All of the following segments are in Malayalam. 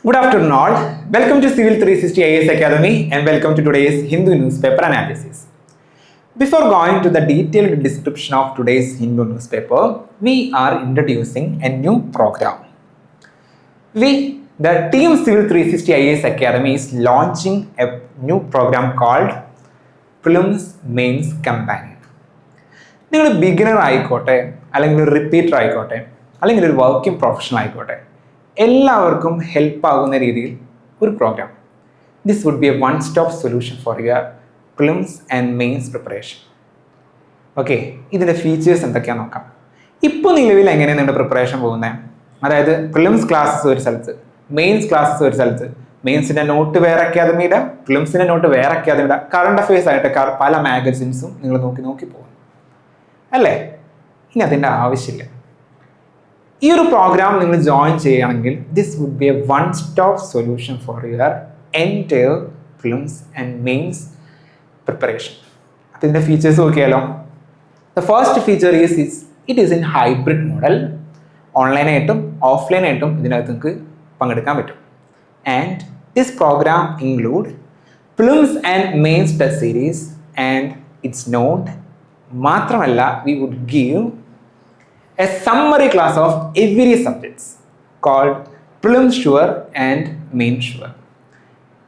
Good afternoon all. Welcome to Civil 360 IAS Academy and welcome to today's Hindu newspaper analysis. Before going to the detailed description of today's Hindu newspaper, we are introducing a new program. The team Civil 360 IAS Academy is launching a new program called Prelims Mains Companion. നിങ്ങൾ ബിഗിനർ ആയിക്കോട്ടെ, അല്ലെങ്കിൽ ഒരു റിപ്പീറ്റർ ആയിക്കോട്ടെ, അല്ലെങ്കിൽ ഒരു വർക്കിംഗ് പ്രൊഫഷണൽ ആയിക്കോട്ടെ, എല്ലാവർക്കും ഹെൽപ്പ് ആകുന്ന രീതിയിൽ ഒരു program. This would be a one stop solution for your prelims and mains preparation. Okay, ഇതിൻ്റെ ഫീച്ചേഴ്സ് എന്തൊക്കെയാണെന്ന് നോക്കാം. ഇപ്പോൾ നിലവിൽ എങ്ങനെയാണ് നിങ്ങളുടെ പ്രിപ്പറേഷൻ പോകുന്നത്? അതായത് പ്രിലിംസ് ക്ലാസ്സസ് ഒരു സ്ഥലത്ത്, മെയിൻസ് ക്ലാസ്സസ് ഒരു സ്ഥലത്ത്, മെയിൻസിൻ്റെ നോട്ട് വേറെ അക്കാദമിയുടെ, പ്രിലിംസിൻ്റെ നോട്ട് വേറെ അക്കാദമിയുടെ, കറണ്ട് അഫയേഴ്സ് ആയിട്ട് പല മാഗസിൻസും നിങ്ങൾ നോക്കി പോകും അല്ലേ? ഇനി അതിൻ്റെ ആവശ്യമില്ല. ഈ ഒരു പ്രോഗ്രാം നിങ്ങൾ ജോയിൻ ചെയ്യുകയാണെങ്കിൽ this would be a one stop solution for your entire prelims and mains preparation. അതിൻ്റെ ഫീച്ചേഴ്സ് നോക്കിയാലോ. The first feature it is in hybrid model. ഓൺലൈനായിട്ടും ഓഫ്ലൈനായിട്ടും ഇതിനകത്ത് നിങ്ങൾക്ക് പങ്കെടുക്കാൻ പറ്റും. And this programme include prelims and mains test series and its note. മാത്രമല്ല, we would give a summary class of every subjects called Prelims Sure and Main Sure.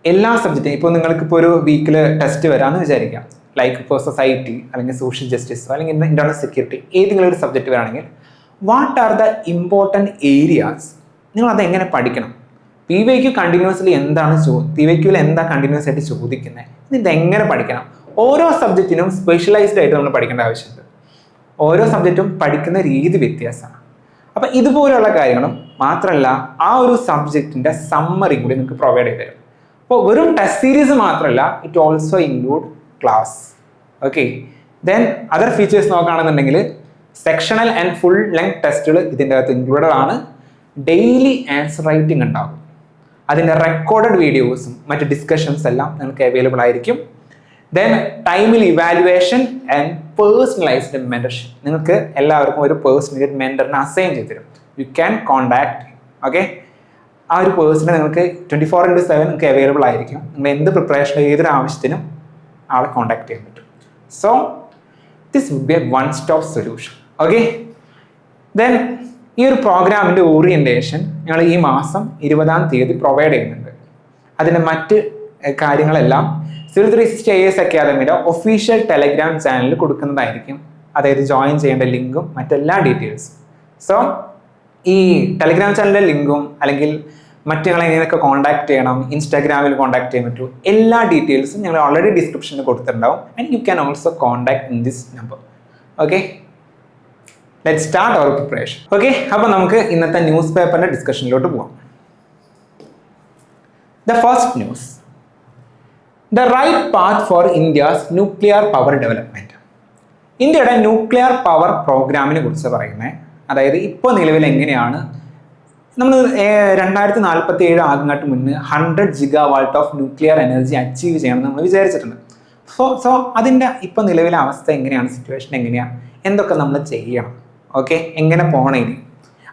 എല്ലാ സബ്ജക്റ്റും ഇപ്പോൾ നിങ്ങൾക്കിപ്പോൾ ഒരു വീക്കിൽ ടെസ്റ്റ് വരാമെന്ന് വിചാരിക്കാം. ലൈക്ക് ഇപ്പോൾ സൊസൈറ്റി അല്ലെങ്കിൽ സോഷ്യൽ ജസ്റ്റിസ് അല്ലെങ്കിൽ ഇന്റർണൽ സെക്യൂരിറ്റി, ഏതെങ്കിലും ഒരു സബ്ജക്റ്റ് വരാണെങ്കിൽ what are the important areas, നിങ്ങൾ അതെങ്ങനെ പഠിക്കണം? PYQ കണ്ടിന്യൂസ്ലി എന്താണ് PYQയിൽ എന്താ കണ്ടിന്യൂസ് ആയിട്ട് ചോദിക്കുന്നത്, ഇതെങ്ങനെ പഠിക്കണം? ഓരോ സബ്ജക്റ്റിനും സ്പെഷ്യലൈസ്ഡ് ആയിട്ട് നമ്മൾ പഠിക്കേണ്ട ആവശ്യമുണ്ട്. ഓരോ സബ്ജക്റ്റും പഠിക്കുന്ന രീതി വ്യത്യാസമാണ്. അപ്പം ഇതുപോലെയുള്ള കാര്യങ്ങളും മാത്രമല്ല, ആ ഒരു സബ്ജക്റ്റിൻ്റെ സമ്മറി കൂടി നിങ്ങൾക്ക് പ്രൊവൈഡ് ചെയ്ത് തരും. അപ്പോൾ വെറും ടെസ്റ്റ് സീരീസ് മാത്രമല്ല, it also include class. Okay, then other features നോക്കുകയാണെന്നുണ്ടെങ്കിൽ സെക്ഷണൽ ആൻഡ് ഫുൾ ലെങ്ത് ടെസ്റ്റുകൾ ഇതിൻ്റെ അകത്ത് ഇൻക്ലൂഡഡ് ആണ്. ഡെയിലി ആൻസർ റൈറ്റിംഗ് ഉണ്ടാകും. അതിൻ്റെ റെക്കോർഡഡ് വീഡിയോസും മറ്റ് ഡിസ്കഷൻസ് എല്ലാം നിങ്ങൾക്ക് അവൈലബിൾ ആയിരിക്കും. ദെൻ ടൈമിൽ ഇവാലുവേഷൻ ആൻഡ് പേഴ്സണലൈസ്ഡ് മെൻറ്റർഷിപ്പ്. നിങ്ങൾക്ക് എല്ലാവർക്കും ഒരു പേഴ്സണൽ മെൻറ്ററിനെ അസൈൻ ചെയ്ത് തരും. You can contact. ഓക്കെ, ആ ഒരു പേഴ്സണെ നിങ്ങൾക്ക് 24/7 നിങ്ങൾക്ക് അവൈലബിൾ ആയിരിക്കും. നിങ്ങൾ എന്ത് പ്രിപ്പറേഷൻ, ഏതൊരു ആവശ്യത്തിനും ആളെ കോൺടാക്ട് ചെയ്യാൻ പറ്റും. So this would be a one stop solution. Okay, then ഈ ഒരു പ്രോഗ്രാമിൻ്റെ ഓറിയൻറ്റേഷൻ ഞങ്ങൾ ഈ മാസം 20-ാം തീയതി പ്രൊവൈഡ് ചെയ്യുന്നുണ്ട്. അതിൻ്റെ മറ്റ് കാര്യങ്ങളെല്ലാം Civil 360 IAS അക്കാദമിയുടെ ഒഫീഷ്യൽ ടെലഗ്രാം ചാനലിൽ കൊടുക്കുന്നതായിരിക്കും. അതായത് ജോയിൻ ചെയ്യേണ്ട ലിങ്കും മറ്റെല്ലാ ഡീറ്റെയിൽസും. സോ ഈ ടെലഗ്രാം ചാനലിൻ്റെ ലിങ്കും അല്ലെങ്കിൽ മറ്റു ഞങ്ങൾ എങ്ങനെയൊക്കെ കോൺടാക്ട് ചെയ്യണം, ഇൻസ്റ്റാഗ്രാമിൽ കോൺടാക്ട് ചെയ്യാൻ പറ്റൂ, എല്ലാ ഡീറ്റെയിൽസും ഞങ്ങൾ ഓൾറെഡി ഡിസ്ക്രിപ്ഷനിൽ കൊടുത്തിട്ടുണ്ടാവും. And you can also contact in this number. Okay, let's start our preparation. Okay, അപ്പോൾ നമുക്ക് ഇന്നത്തെ ന്യൂസ് പേപ്പറിൻ്റെ ഡിസ്കഷനിലോട്ട് പോകാം. The first news, the right path for India's nuclear power development. ഇന്ത്യയുടെ ന്യൂക്ലിയർ പവർ പ്രോഗ്രാമിനെ കുറിച്ച് പറയുന്നത്, അതായത് ഇപ്പോൾ നിലവിൽ എങ്ങനെയാണ് നമ്മൾ 2047 ആകുന്നതിന് മുന്നേ 100 GW of nuclear energy achieve ചെയ്യണമെന്ന് നമ്മൾ വിചാരിച്ചിട്ടുണ്ട്. സോ അതിൻ്റെ ഇപ്പോൾ നിലവിലെ അവസ്ഥ എങ്ങനെയാണ്, സിറ്റുവേഷൻ എങ്ങനെയാണ്, എന്തൊക്കെ നമ്മൾ ചെയ്യണം, ഓക്കെ, എങ്ങനെ പോകണം ഇനി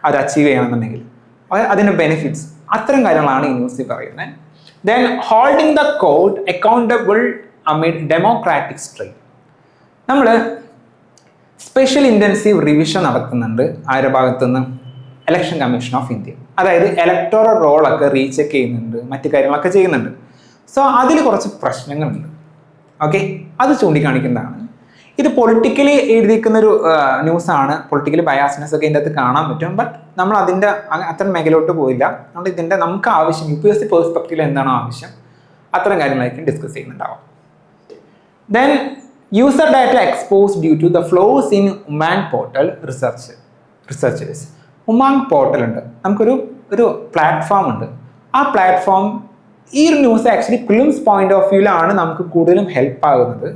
അത് അച്ചീവ് ചെയ്യണമെന്നുണ്ടെങ്കിൽ അതിൻ്റെ ബെനിഫിറ്റ്സ്, അത്തരം കാര്യങ്ങളാണ് ഈ ന്യൂസിൽ പറയുന്നത്. Then holding the court accountable amid democratic strain. നമ്മൾ സ്പെഷ്യൽ ഇൻറ്റൻസീവ് റിവിഷൻ നടത്തുന്നുണ്ട് ആരുടെ ഭാഗത്തുനിന്ന്? Election commission of India. അതായത് ഇലക്ടോറൽ റോളൊക്കെ റീചെക്ക് ചെയ്യുന്നുണ്ട്, മറ്റു കാര്യങ്ങളൊക്കെ ചെയ്യുന്നുണ്ട്. സോ അതിൽ കുറച്ച് പ്രശ്നങ്ങളുണ്ട്. ഓക്കെ, അത് ചൂണ്ടിക്കാണിക്കുന്നതാണ്. ഇത് പൊളിറ്റിക്കലി എഴുതിയിരിക്കുന്നൊരു ന്യൂസാണ്. പൊളിറ്റിക്കലി ബയാസ്നെസ് ഒക്കെ ഇതിൻ്റെ അകത്ത് കാണാൻ പറ്റും. ബട്ട് നമ്മൾ അതിൻ്റെ അത്തരം മേഖലയോട്ട് പോയില്ല. നമ്മൾ ഇതിൻ്റെ നമുക്ക് ആവശ്യം UPSC പേഴ്സ്പെക്റ്റീവിൽ എന്താണോ ആവശ്യം അത്തരം കാര്യങ്ങളായിരിക്കും ഡിസ്കസ് ചെയ്യുന്നുണ്ടാവും. Then user data expose due to the flaws in UMANG portal researchers. UMANG portal ഉണ്ട്, നമുക്കൊരു പ്ലാറ്റ്ഫോം ഉണ്ട്. ആ പ്ലാറ്റ്ഫോം ഈ ഒരു news actually prelims point of വ്യൂവിലാണ് നമുക്ക് കൂടുതലും ഹെൽപ്പ് ആകുന്നത്.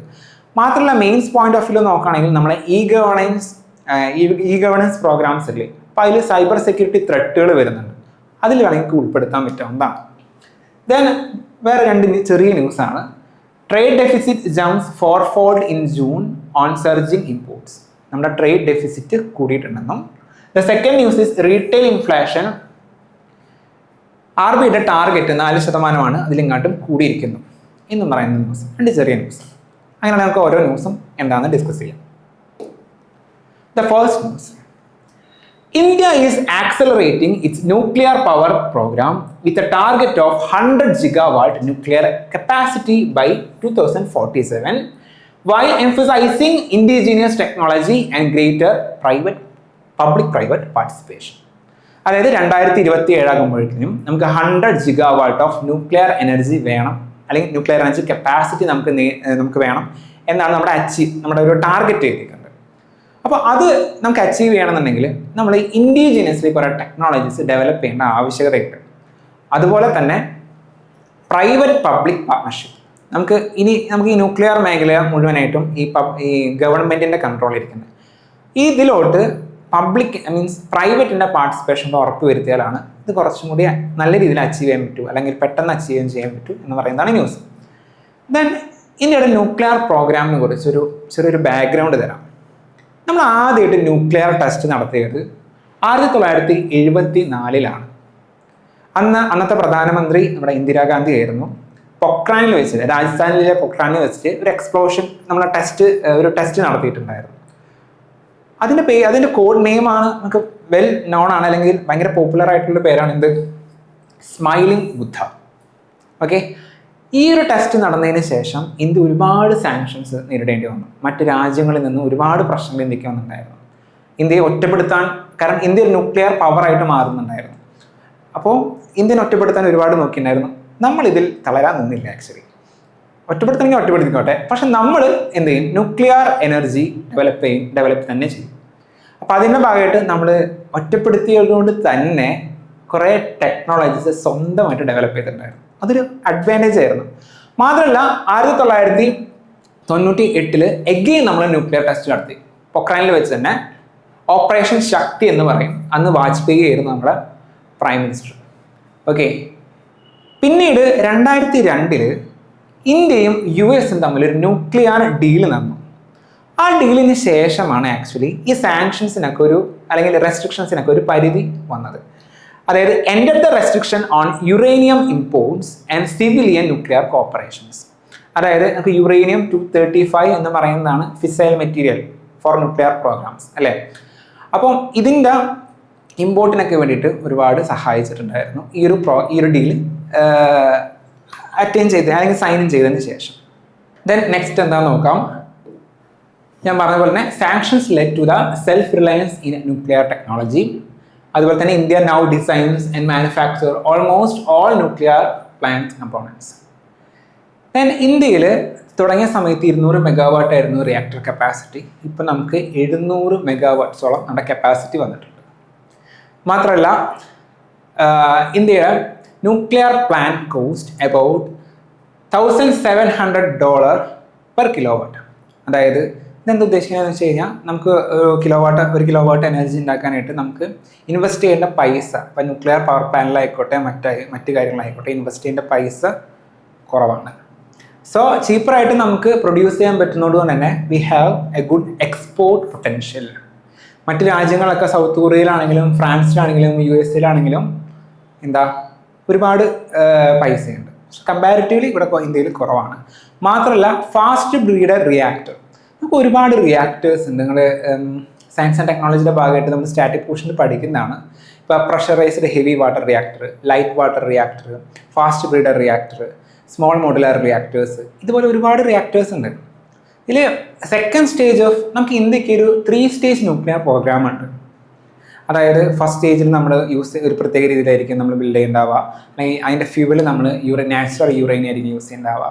മാത്രമല്ല മെയിൻസ് പോയിന്റ് ഓഫ് വ്യൂ നോക്കുകയാണെങ്കിൽ നമ്മളെ ഇ ഗവേണൻസ് പ്രോഗ്രാംസ് ഇല്ലേ, അപ്പോൾ അതിൽ സൈബർ സെക്യൂരിറ്റി ത്രെട്ടുകൾ വരുന്നുണ്ട്. അതിൽ വേണമെങ്കിൽ ഉൾപ്പെടുത്താൻ പറ്റാവുന്നതാണ്. ദെൻ വേറെ രണ്ട് ചെറിയ ന്യൂസാണ്. Trade deficit jumps 4-fold in June on surging imports. നമ്മുടെ ട്രേഡ് ഡെഫിസിറ്റ് കൂടിയിട്ടുണ്ടെന്നും. The second news is retail inflation RBIയുടെ ടാർഗറ്റ് 4% അതിലിങ്ങാട്ടും കൂടിയിരിക്കുന്നു എന്നും പറയുന്ന ന്യൂസ്. 2 ചെറിയ ന്യൂസ്. അങ്ങനെ നമുക്ക് ഓരോ ന്യൂസും എന്താണെന്ന് ഡിസ്കസ് ചെയ്യാം. The first news. India is accelerating its nuclear power program with a target of 100 gigawatt nuclear capacity by 2047 while emphasizing indigenous technology and greater public-private participation. അതായത് 2027 ആകുമ്പോഴേക്കും നമുക്ക് 100 ജിഗാവാട്ട് ഓഫ് ന്യൂക്ലിയർ എനർജി വേണം, അല്ലെങ്കിൽ ന്യൂക്ലിയർ എനർജി കപ്പാസിറ്റി നമുക്ക് വേണം എന്നാണ് നമ്മുടെ ഒരു ടാർഗറ്റ് ചെയ്തിരിക്കുന്നത്. അപ്പോൾ അത് നമുക്ക് അച്ചീവ് ചെയ്യണമെന്നുണ്ടെങ്കിൽ നമ്മൾ ഇൻഡിജിനിയസ്ലി കുറേ ടെക്നോളജീസ് ഡെവലപ്പ് ചെയ്യേണ്ട ആവശ്യകതയുണ്ട്. അതുപോലെ തന്നെ പ്രൈവറ്റ് പബ്ലിക് പാർട്ണർഷിപ്പ് നമുക്ക് ഈ ന്യൂക്ലിയർ മേഖല മുഴുവനായിട്ടും ഈ ഗവൺമെൻറ്റിൻ്റെ കൺട്രോളിലിരിക്കുന്നത്. ഇതിലോട്ട് പബ്ലിക് മീൻസ് പ്രൈവറ്റിൻ്റെ പാർട്ടിസിപ്പേഷൻ ഉറപ്പുവരുത്തിയാലാണ് ഇത് കുറച്ചും കൂടി നല്ല രീതിയിൽ അച്ചീവ് ചെയ്യാൻ പറ്റൂ, അല്ലെങ്കിൽ പെട്ടെന്ന് അച്ചീവ് ചെയ്യാൻ പറ്റൂ എന്ന് പറയുന്നതാണ് ന്യൂസ്. ദെൻ ഇന്ത്യയുടെ ന്യൂക്ലിയർ പ്രോഗ്രാമിനെ കുറിച്ച് ചെറിയൊരു ബാക്ക്ഗ്രൗണ്ട് തരാം. നമ്മൾ ആദ്യമായിട്ട് ന്യൂക്ലിയർ ടെസ്റ്റ് നടത്തിയത് 1974 അന്നത്തെ പ്രധാനമന്ത്രി നമ്മുടെ ഇന്ദിരാഗാന്ധി ആയിരുന്നു. പൊക്രാനിൽ വെച്ചിട്ട്, രാജസ്ഥാനിലെ പൊക്രാനിൽ വെച്ചിട്ട് ഒരു ടെസ്റ്റ് നടത്തിയിട്ടുണ്ടായിരുന്നു. അതിൻ്റെ കോഡ് നെയിമാണ് നമുക്ക് വെൽ നോൺ ആണ്, അല്ലെങ്കിൽ ഭയങ്കര പോപ്പുലർ ആയിട്ടുള്ള പേരാണ് എന്ത്, സ്മൈലിംഗ് ബുദ്ധ. ഓക്കെ, ഈ ഒരു ടെസ്റ്റ് നടന്നതിന് ശേഷം ഇന്ത്യ ഒരുപാട് സാങ്ഷൻസ് നേരിടേണ്ടി വന്നു. മറ്റ് രാജ്യങ്ങളിൽ നിന്ന് ഒരുപാട് പ്രശ്നങ്ങൾ ഇന്ത്യക്ക് വന്നിട്ടുണ്ടായിരുന്നു. ഇന്ത്യയെ ഒറ്റപ്പെടുത്താൻ, കാരണം ഇന്ത്യ ഒരു ന്യൂക്ലിയർ പവറായിട്ട് മാറുന്നുണ്ടായിരുന്നു. അപ്പോൾ ഇന്ത്യനെ ഒറ്റപ്പെടുത്താൻ ഒരുപാട് നോക്കിയിട്ടുണ്ടായിരുന്നു. നമ്മളിതിൽ തളരാൻ നിന്നില്ല. ആക്ച്വലി ഒറ്റപ്പെടുത്തണമെങ്കിൽ ഒറ്റപ്പെടുത്തിക്കോട്ടെ, പക്ഷെ നമ്മൾ എന്ത് ചെയ്യും, ന്യൂക്ലിയർ എനർജി ഡെവലപ്പ് തന്നെ ചെയ്യും. അപ്പോൾ അതിൻ്റെ ഭാഗമായിട്ട് നമ്മൾ ഒറ്റപ്പെടുത്തിയതുകൊണ്ട് തന്നെ കുറേ ടെക്നോളജീസ് സ്വന്തമായിട്ട് ഡെവലപ്പ് ചെയ്തിട്ടുണ്ടായിരുന്നു. അതൊരു അഡ്വാൻറ്റേജ് ആയിരുന്നു. മാത്രമല്ല 1998 എഗെയിൻ നമ്മൾ ന്യൂക്ലിയർ ടെസ്റ്റ് നടത്തി. പൊക്രാനിൽ വെച്ച് തന്നെ ഓപ്പറേഷൻ ശക്തി എന്ന് പറയും. അന്ന് വാജ്പേയി ആയിരുന്നു നമ്മുടെ പ്രൈം മിനിസ്റ്റർ. ഓക്കെ, പിന്നീട് 2002 ഇന്ത്യയും US തമ്മിലൊരു ന്യൂക്ലിയർ ഡീല് നടന്നു. ആ ഡീലിന് ശേഷമാണ് ആക്ച്വലി ഈ സാങ്ഷൻസിനൊക്കെ അല്ലെങ്കിൽ റെസ്ട്രിക്ഷൻസിനൊക്കെ ഒരു പരിധി വന്നത്. അതായത് ended the restriction on uranium imports and civilian nuclear corporations. അതായത് നമുക്ക് യുറേനിയം 235 എന്ന് പറയുന്നതാണ് fissile material for nuclear programs അല്ലേ. അപ്പം ഇതിൻ്റെ ഇമ്പോർട്ടിനൊക്കെ വേണ്ടിയിട്ട് ഒരുപാട് സഹായിച്ചിട്ടുണ്ടായിരുന്നു ഈ ഒരു ഡീല് അറ്റൈൻ ചെയ്ത്, അല്ലെങ്കിൽ സൈൻ ഇൻ ചെയ്തതിന് ശേഷം. ദെൻ നെക്സ്റ്റ് എന്താണെന്ന് നോക്കാം. ഞാൻ പറഞ്ഞ പോലെ തന്നെ sanctions led to the self reliance in nuclear technology. അതുപോലെ തന്നെ India now designs and manufacture almost all nuclear plant components. Then ഇന്ത്യയിൽ തുടങ്ങിയ സമയത്ത് 200 മെഗാവാട്ട് ആയിരുന്നു റിയാക്ടർ കപ്പാസിറ്റി. ഇപ്പം നമുക്ക് 700 മെഗാവാട്ട്സോളം നമ്മുടെ കപ്പാസിറ്റി വന്നിട്ടുണ്ട്. മാത്രമല്ല ഇന്ത്യയുടെ nuclear plant cost about $1,700 per kilowatt. അതായത് ഇതെന്ത് ഉദ്ദേശിക്കുന്നതെന്ന് വെച്ച് കഴിഞ്ഞാൽ നമുക്ക് ഒരു കിലോവാട്ട് എനർജി ഉണ്ടാക്കാനായിട്ട് നമുക്ക് ഇൻവെസ്റ്റ് ചെയ്യേണ്ട പൈസ, ഇപ്പം ന്യൂക്ലിയർ പവർ പ്ലാന്റിലായിക്കോട്ടെ മറ്റ് കാര്യങ്ങളായിക്കോട്ടെ, ഇൻവെസ്റ്റ് ചെയ്യേണ്ട പൈസ കുറവാണ്. സോ ചീപ്പറായിട്ട് നമുക്ക് പ്രൊഡ്യൂസ് ചെയ്യാൻ പറ്റുന്നതുകൊണ്ട് തന്നെ we have A good export potential. മറ്റ് രാജ്യങ്ങളൊക്കെ സൗത്ത് കൊറിയയിലാണെങ്കിലും ഫ്രാൻസിലാണെങ്കിലും US ഒരുപാട് പൈസയുണ്ട്. കമ്പാരിറ്റീവ്ലി ഇവിടെ ഇന്ത്യയിൽ കുറവാണ്. മാത്രമല്ല ഫാസ്റ്റ് ബ്രീഡർ റിയാക്ടർ, നമുക്ക് ഒരുപാട് റിയാക്ടേഴ്സ് ഉണ്ട്. നിങ്ങൾ സയൻസ് ആൻഡ് ടെക്നോളജിയുടെ ഭാഗമായിട്ട് നമ്മൾ സ്റ്റാറ്റിക് പോർഷനിൽ പഠിക്കുന്നതാണ്. ഇപ്പോൾ pressurised heavy water reactor, light water reactor, fast breeder reactor, small modular reactors, ഇതുപോലെ ഒരുപാട് റിയാക്ടേഴ്സ് ഉണ്ട്. ഇതിൽ സെക്കൻഡ് സ്റ്റേജ് ഓഫ് നമുക്ക് ഇന്ത്യക്ക് ഒരു 3 സ്റ്റേജ് ന്യൂക്ലിയർ പ്രോഗ്രാം ഉണ്ട്. അതായത് ഫസ്റ്റ് സ്റ്റേജിൽ നമ്മൾ ഒരു പ്രത്യേക രീതിയിലായിരിക്കും നമ്മൾ ബിൽഡ് ചെയ്യുന്നുണ്ടാവുക, അല്ലെങ്കിൽ അതിൻ്റെ ഫ്യൂവൽ നമ്മൾ നാച്ചുറൽ യുറേനിയം ആയിരിക്കും യൂസ് ചെയ്യുന്നുണ്ടാവുക.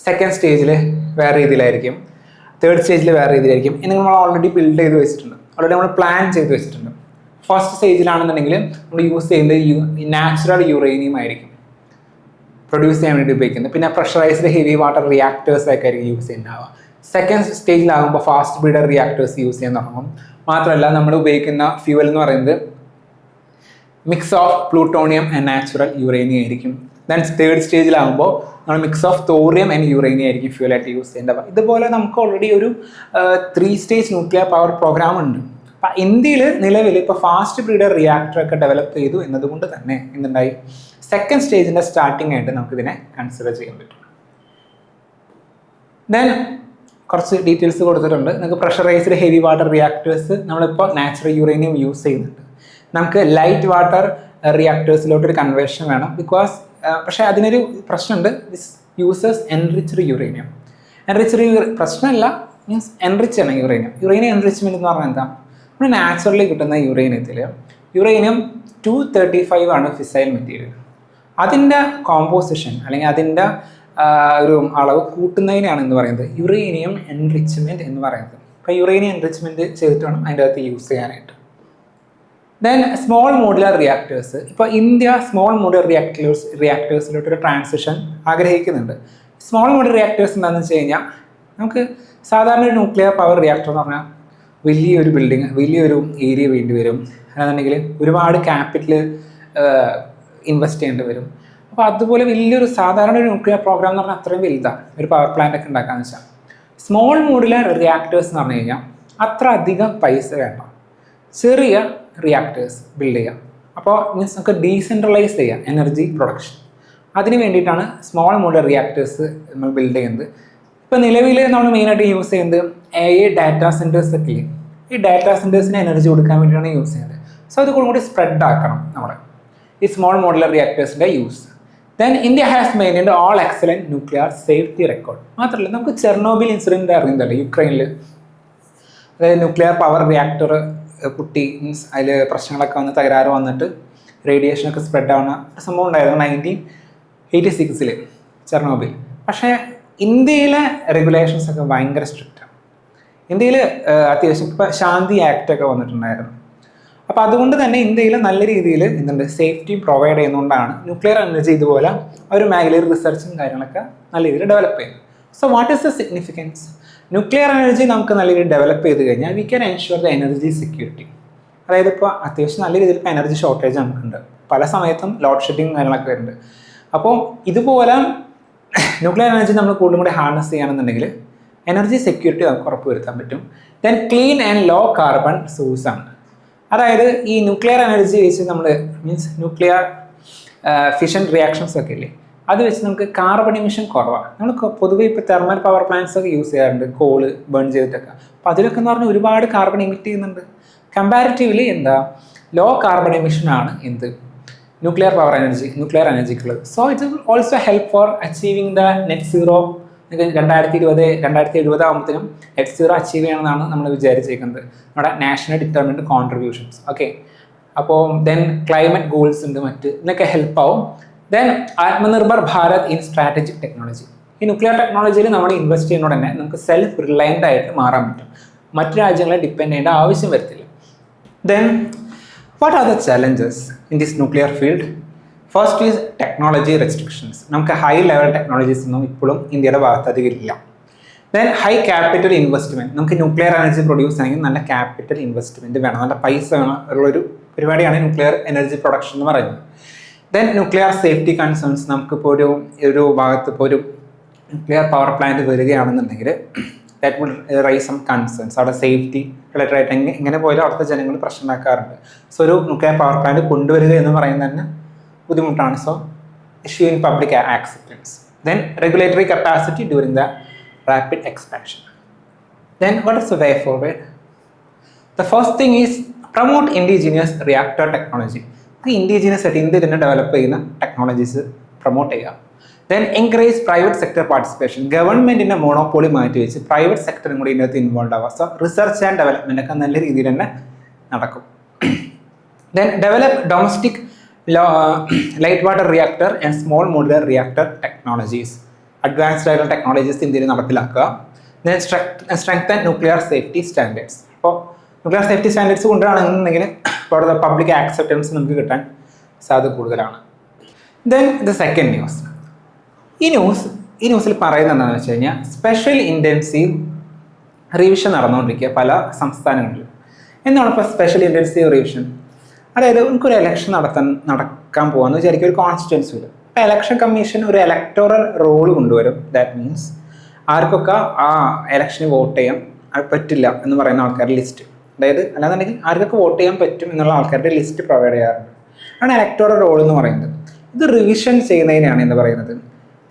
സെക്കൻഡ് സ്റ്റേജിൽ വേറെ രീതിയിലായിരിക്കും, തേർഡ് സ്റ്റേജിൽ വേറെ രീതിയിലായിരിക്കും. എന്ന് നമ്മൾ ഓൾറെഡി ബിൽഡ് ചെയ്ത് വെച്ചിട്ടുണ്ട്, ഓൾറെഡി നമ്മൾ പ്ലാൻ ചെയ്ത് വെച്ചിട്ടുണ്ട്. ഫസ്റ്റ് സ്റ്റേജിലാണെന്നുണ്ടെങ്കിൽ നമ്മൾ യൂസ് ചെയ്യുന്നത് നാച്ചുറൽ യുറേനിയം ആയിരിക്കും പ്രൊഡ്യൂസ് ചെയ്യാൻ വേണ്ടി ഉപയോഗിക്കുന്നത്. പിന്നെ പ്രഷറൈസ്ഡ് ഹെവി വാട്ടർ റിയാക്ടേഴ്സ് ഒക്കെ ആയിരിക്കും യൂസ് ചെയ്യുന്നുണ്ടാവുക. സെക്കൻഡ് സ്റ്റേജിലാകുമ്പോൾ ഫാസ്റ്റ് ബ്രീഡർ റിയാക്ടേഴ്സ് യൂസ് ചെയ്യാൻ തുടങ്ങും. മാത്രമല്ല നമ്മൾ ഉപയോഗിക്കുന്ന ഫ്യൂവൽ എന്ന് പറയുന്നത് mix of plutonium and natural uranium ആയിരിക്കും. ദെൻ തേർഡ് സ്റ്റേജിലാകുമ്പോൾ നമ്മൾ mix of thorium and uranium ആയിരിക്കും ഫ്യൂവലായിട്ട് യൂസ് ചെയ്യേണ്ടത്. ഇതുപോലെ നമുക്ക് ഓൾറെഡി ഒരു 3 സ്റ്റേജ് ന്യൂക്ലിയർ പവർ പ്രോഗ്രാം ഉണ്ട്. അപ്പം ഇന്ത്യയിൽ നിലവിൽ ഇപ്പോൾ ഫാസ്റ്റ് ബ്രീഡർ റിയാക്ടറൊക്കെ ഡെവലപ്പ് ചെയ്തു എന്നതുകൊണ്ട് തന്നെ എന്തുണ്ടായി, സെക്കൻഡ് സ്റ്റേജിൻ്റെ സ്റ്റാർട്ടിംഗ് ആയിട്ട് നമുക്കിതിനെ കൺസിഡർ ചെയ്യാൻ പറ്റും. ദെൻ കുറച്ച് ഡീറ്റെയിൽസ് കൊടുത്തിട്ടുണ്ട്. നമുക്ക് പ്രഷറൈസ്ഡ് ഹെവി വാട്ടർ റിയാക്ടേഴ്സ് നമ്മളിപ്പോൾ നാച്ചുറൽ യുറേനിയം യൂസ് ചെയ്യുന്നുണ്ട്. നമുക്ക് ലൈറ്റ് വാട്ടർ റിയാക്ടേഴ്സിലോട്ടൊരു കൺവേർഷൻ വേണം. ബിക്കോസ് പക്ഷേ അതിനൊരു പ്രശ്നമുണ്ട്. This users enriched uranium. പ്രശ്നമല്ല, മീൻസ് എൻറിച്ച് ആണ് യുറേനിയം എൻറിച്ച്മെൻറ്റ് എന്ന് പറഞ്ഞാൽ എന്താ? നമ്മൾ നാച്ചുറലി കിട്ടുന്ന യുറേനിയം 235 ആണ് ഫിസൈൽ മെറ്റീരിയൽ. അതിൻ്റെ കോമ്പോസിഷൻ അല്ലെങ്കിൽ അതിൻ്റെ ഒരു അളവ് കൂട്ടുന്നതിനാണ് എന്ന് പറയുന്നത് യുറേനിയം എൻറിച്ച്മെൻറ്റ് എന്ന് പറയുന്നത്. അപ്പോൾ യുറേനിയം എൻറിച്ച്മെൻറ്റ് ചെയ്തിട്ട് വേണം അതിൻ്റെ അകത്ത് യൂസ് ചെയ്യാനായിട്ട്. Then small modular reactors. ഇപ്പോൾ ഇന്ത്യ സ്മോൾ മോഡുലർ റിയാക്ടേഴ്സിലോട്ടൊരു ട്രാൻസിഷൻ ആഗ്രഹിക്കുന്നുണ്ട്. സ്മോൾ മോഡുലർ റിയാക്ടേഴ്സ് എന്താണെന്ന് വെച്ച് കഴിഞ്ഞാൽ നമുക്ക് സാധാരണ ഒരു ന്യൂക്ലിയർ പവർ റിയാക്ടർ എന്ന് പറഞ്ഞാൽ വലിയൊരു ബിൽഡിങ്, വലിയൊരു ഏരിയ വേണ്ടി വരും. അല്ലാന്നുണ്ടെങ്കിൽ ഒരുപാട് ക്യാപിറ്റൽ ഇൻവെസ്റ്റ് ചെയ്യേണ്ടി വരും. അപ്പോൾ അതുപോലെ വലിയൊരു സാധാരണ ഒരു ന്യൂക്ലിയർ പ്രോഗ്രാം എന്ന് പറഞ്ഞാൽ അത്രയും വലുതാണ് ഒരു പവർ പ്ലാന്റ് ഒക്കെ ഉണ്ടാക്കാന്ന് വെച്ചാൽ. സ്മോൾ മോഡുലർ റിയാക്ടേഴ്സ് എന്ന് പറഞ്ഞു കഴിഞ്ഞാൽ അത്ര അധികം പൈസ വേണ്ട, ചെറിയ റിയാക്ടേഴ്സ് ബിൽഡ് ചെയ്യാം. അപ്പോൾ മീൻസ് നമുക്ക് ഡീസെൻട്രലൈസ് ചെയ്യാം എനർജി പ്രൊഡക്ഷൻ. അതിന് വേണ്ടിയിട്ടാണ് സ്മോൾ മോഡുലർ റിയാക്ടേഴ്സ് നമ്മൾ ബിൽഡ് ചെയ്യുന്നത്. ഇപ്പോൾ നിലവിൽ നമ്മൾ മെയിനായിട്ട് യൂസ് ചെയ്യുന്നത് ഡാറ്റാ സെൻറ്റേഴ്സ് ഒക്കെ ഇല്ലേ, ഈ ഡാറ്റാ സെൻറ്റേഴ്സിന് എനർജി കൊടുക്കാൻ വേണ്ടിയിട്ടാണ് യൂസ് ചെയ്യുന്നത്. സോ അത് കൂടി സ്പ്രെഡ് ആക്കണം നമ്മുടെ ഈ സ്മോൾ മോഡുലർ റിയാക്ടേഴ്സിൻ്റെ use. Then India has maintained all excellent nuclear safety record. മാത്രമല്ല നമുക്ക് ചെർണോബിൽ ഇൻസിഡൻറ്റ് അറിയുന്നതല്ലേ, യുക്രൈനിൽ. അതായത് ന്യൂക്ലിയർ പവർ റിയാക്ടർ പൊട്ടി, മീൻസ് അതിൽ പ്രശ്നങ്ങളൊക്കെ വന്ന് തകരാറ് വന്നിട്ട് റേഡിയേഷനൊക്കെ സ്പ്രെഡ് ആവുന്ന സംഭവം ഉണ്ടായിരുന്നു 1986 ചെർണോബിൽ. പക്ഷേ ഇന്ത്യയിലെ റെഗുലേഷൻസ് ഒക്കെ ഭയങ്കര സ്ട്രിക്റ്റാണ്. ഇന്ത്യയിൽ അത്യാവശ്യം ഇപ്പോൾ ശാന്തി ആക്ട് ഒക്കെ വന്നിട്ടുണ്ടായിരുന്നു. അപ്പോൾ അതുകൊണ്ട് തന്നെ ഇന്ത്യയിൽ നല്ല രീതിയിൽ എന്തുണ്ട് സേഫ്റ്റി പ്രൊവൈഡ് ചെയ്യുന്നതുകൊണ്ടാണ് ന്യൂക്ലിയർ എനർജി ഇതുപോലെ ഒരു മേഖലയിൽ റിസർച്ചും കാര്യങ്ങളൊക്കെ നല്ല രീതിയിൽ ഡെവലപ്പ് ചെയ്യുന്നത്. So what is the significance? Nuclear energy നമുക്ക് നല്ല രീതിയിൽ ഡെവലപ്പ് ചെയ്ത് കഴിഞ്ഞാൽ we can ensure the energy security. അതായത് ഇപ്പോൾ അത്യാവശ്യം നല്ല രീതിയിൽ ഇപ്പോൾ എനർജി ഷോർട്ടേജ് നമുക്കുണ്ട്, പല സമയത്തും ലോഡ് ഷെഡിങ് കാര്യങ്ങളൊക്കെ വരുന്നുണ്ട്. അപ്പോൾ ഇതുപോലെ ന്യൂക്ലിയർ എനർജി നമ്മൾ കൂടുതലും കൂടി ഹാർനസ് ചെയ്യുകയാണെന്നുണ്ടെങ്കിൽ എനർജി സെക്യൂരിറ്റി നമുക്ക് ഉറപ്പുവരുത്താൻ പറ്റും. Then clean and low carbon source ആണ്. അതായത് ഈ ന്യൂക്ലിയർ എനർജി വെച്ച് നമ്മൾ മീൻസ് ന്യൂക്ലിയർ ഫിഷൻ റിയാക്ഷൻസ് ഒക്കെ ഇല്ലേ, അത് വെച്ച് നമുക്ക് കാർബൺ എമിഷൻ കുറവാണ്. നമ്മൾ പൊതുവെ ഇപ്പോൾ തെർമൽ പവർ പ്ലാന്റ്സ് ഒക്കെ യൂസ് ചെയ്യാറുണ്ട്, കോള് ബേൺ ചെയ്തിട്ടൊക്കെ. അപ്പോൾ അതിലൊക്കെ എന്ന് പറഞ്ഞാൽ ഒരുപാട് കാർബൺ എമിറ്റ് ചെയ്യുന്നുണ്ട്. കമ്പാരിറ്റീവ്ലി എന്താ ലോ കാർബൺ എമിഷനാണ് എന്ത് ന്യൂക്ലിയർ എനർജിക്കുള്ളത്. So it will also help for achieving the net zero. 2070 ആകുമ്പോഴത്തേനും നെറ്റ് സീറോ അച്ചീവ് ചെയ്യണമെന്നാണ് നമ്മൾ വിചാരിച്ചേക്കുന്നത്, നമ്മുടെ നാഷണൽ ഡിറ്റർമിൻഡ് കോൺട്രിബ്യൂഷൻസ്. ഓക്കെ, അപ്പോൾ ദെൻ ക്ലൈമറ്റ് ഗോൾസ് ഉണ്ട്, ഇതിനൊക്കെ ഹെൽപ്പാവും. Then Atmanirbhar Bharat in strategic technology. ഈ ന്യൂക്ലിയർ ടെക്നോളജിയിൽ നമ്മൾ ഇൻവെസ്റ്റ് ചെയ്യുന്നതോടെ തന്നെ നമുക്ക് സെൽഫ് റിലയൻ്റ് ആയിട്ട് മാറാൻ പറ്റും, മറ്റു രാജ്യങ്ങളെ ഡിപ്പെൻഡ് ചെയ്യേണ്ട ആവശ്യം വരത്തില്ല. Then what are the challenges in this nuclear field? First is technology restrictions. നമുക്ക് ഹൈ ലെവൽ ടെക്നോളജീസ് ഒന്നും ഇപ്പോഴും ഇന്ത്യയുടെ ഭാഗത്ത് അധികം ഇല്ല. Then high capital investment. നമുക്ക് ന്യൂക്ലിയർ എനർജി പ്രൊഡ്യൂസ് ചെയ്യണമെങ്കിൽ നല്ല ക്യാപിറ്റൽ ഇൻവെസ്റ്റ്മെൻറ്റ് വേണം, നല്ല പൈസ വേണം ഉള്ളൊരു പരിപാടിയാണ് ന്യൂക്ലിയർ എനർജി പ്രൊഡക്ഷൻ എന്ന് പറയുന്നത്. Then nuclear safety concerns. നമുക്കിപ്പോൾ ഒരു ഭാഗത്ത് ഇപ്പോൾ ഒരു ന്യൂക്ലിയർ പവർ പ്ലാന്റ് വരികയാണെന്നുണ്ടെങ്കിൽ that will raise some concerns. അവിടെ സേഫ്റ്റി റിലേറ്റഡ് ആയിട്ട് എങ്ങനെ പോയാലും അവിടുത്തെ ജനങ്ങൾ പ്രശ്നം ഉണ്ടാക്കാറുണ്ട്. സോ ഒരു ന്യൂക്ലിയർ പവർ പ്ലാന്റ് കൊണ്ടുവരിക എന്ന് പറയുന്നത് തന്നെ ബുദ്ധിമുട്ടാണ്. So issuing public acceptance. Then regulatory capacity during the rapid expansion. Then what is the way forward? The first thing is promote indigenous reactor technology. Indigenous ആയിട്ട് ഇന്ത്യ തന്നെ ഡെവലപ്പ് ചെയ്യുന്ന ടെക്നോളജീസ് പ്രൊമോട്ട് ചെയ്യുക. Then encourage private sector participation. ഗവൺമെൻറ്റിൻ്റെ മോണോപോളി മാറ്റി വെച്ച് പ്രൈവറ്റ് സെക്ടറും കൂടി ഇതിനകത്ത് ഇൻവോൾവ് ആവുക. സോ റിസർച്ച് ആൻഡ് ഡെവലപ്മെൻ്റ് ഒക്കെ നല്ല രീതിയിൽ തന്നെ നടക്കും. Then develop domestic light water reactor and small modular reactor technologies. Advanced ആയിട്ടുള്ള ടെക്നോളജീസ് ഇന്ത്യയിൽ നടപ്പിലാക്കുക. Then strengthen nuclear safety standards. അപ്പോൾ ന്യൂക്ലിയർ സേഫ്റ്റി സ്റ്റാൻഡേർഡ്സ് കൊണ്ടുവരാണെന്നുണ്ടെങ്കിൽ ഇപ്പോൾ പബ്ലിക് ആക്സെപ്റ്റൻസ് നമുക്ക് കിട്ടാൻ സാധ്യത കൂടുതലാണ്. Then the second news. ഈ ന്യൂസിൽ പറയുന്നത് എന്താണെന്ന് വെച്ച് കഴിഞ്ഞാൽ സ്പെഷ്യൽ ഇൻറ്റൻസീവ് റിവിഷൻ നടന്നുകൊണ്ടിരിക്കുക പല സംസ്ഥാനങ്ങളിലും. എന്താണ് ഇപ്പോൾ സ്പെഷ്യൽ ഇൻറ്റൻസീവ് റിവിഷൻ? അതായത് നമുക്കൊരു ഇലക്ഷൻ നടക്കാൻ പോകാമെന്ന് വിചാരിക്കും, ഒരു കോൺസ്റ്റിറ്റ്യുവൻസി വരും. അപ്പോൾ ഇലക്ഷൻ കമ്മീഷൻ ഒരു ഇലക്ടോറൽ റോൾ കൊണ്ടുവരും. ദാറ്റ് മീൻസ് ആർക്കൊക്കെ ആ ഇലക്ഷന് വോട്ട് ചെയ്യാൻ പറ്റില്ല എന്ന് പറയുന്ന ആൾക്കാരുടെ ലിസ്റ്റ്, അതായത് അല്ലാന്നുണ്ടെങ്കിൽ ആർക്കൊക്കെ വോട്ട് ചെയ്യാൻ പറ്റും എന്നുള്ള ആൾക്കാരുടെ ലിസ്റ്റ് പ്രൊവൈഡ് ചെയ്യാറുണ്ട്. ആണ് ഇലക്ടോറൽ റോൾ എന്ന് പറയുന്നത്. ഇത് റിവിഷൻ ചെയ്യുന്നതിനാണ് എന്ന് പറയുന്നത്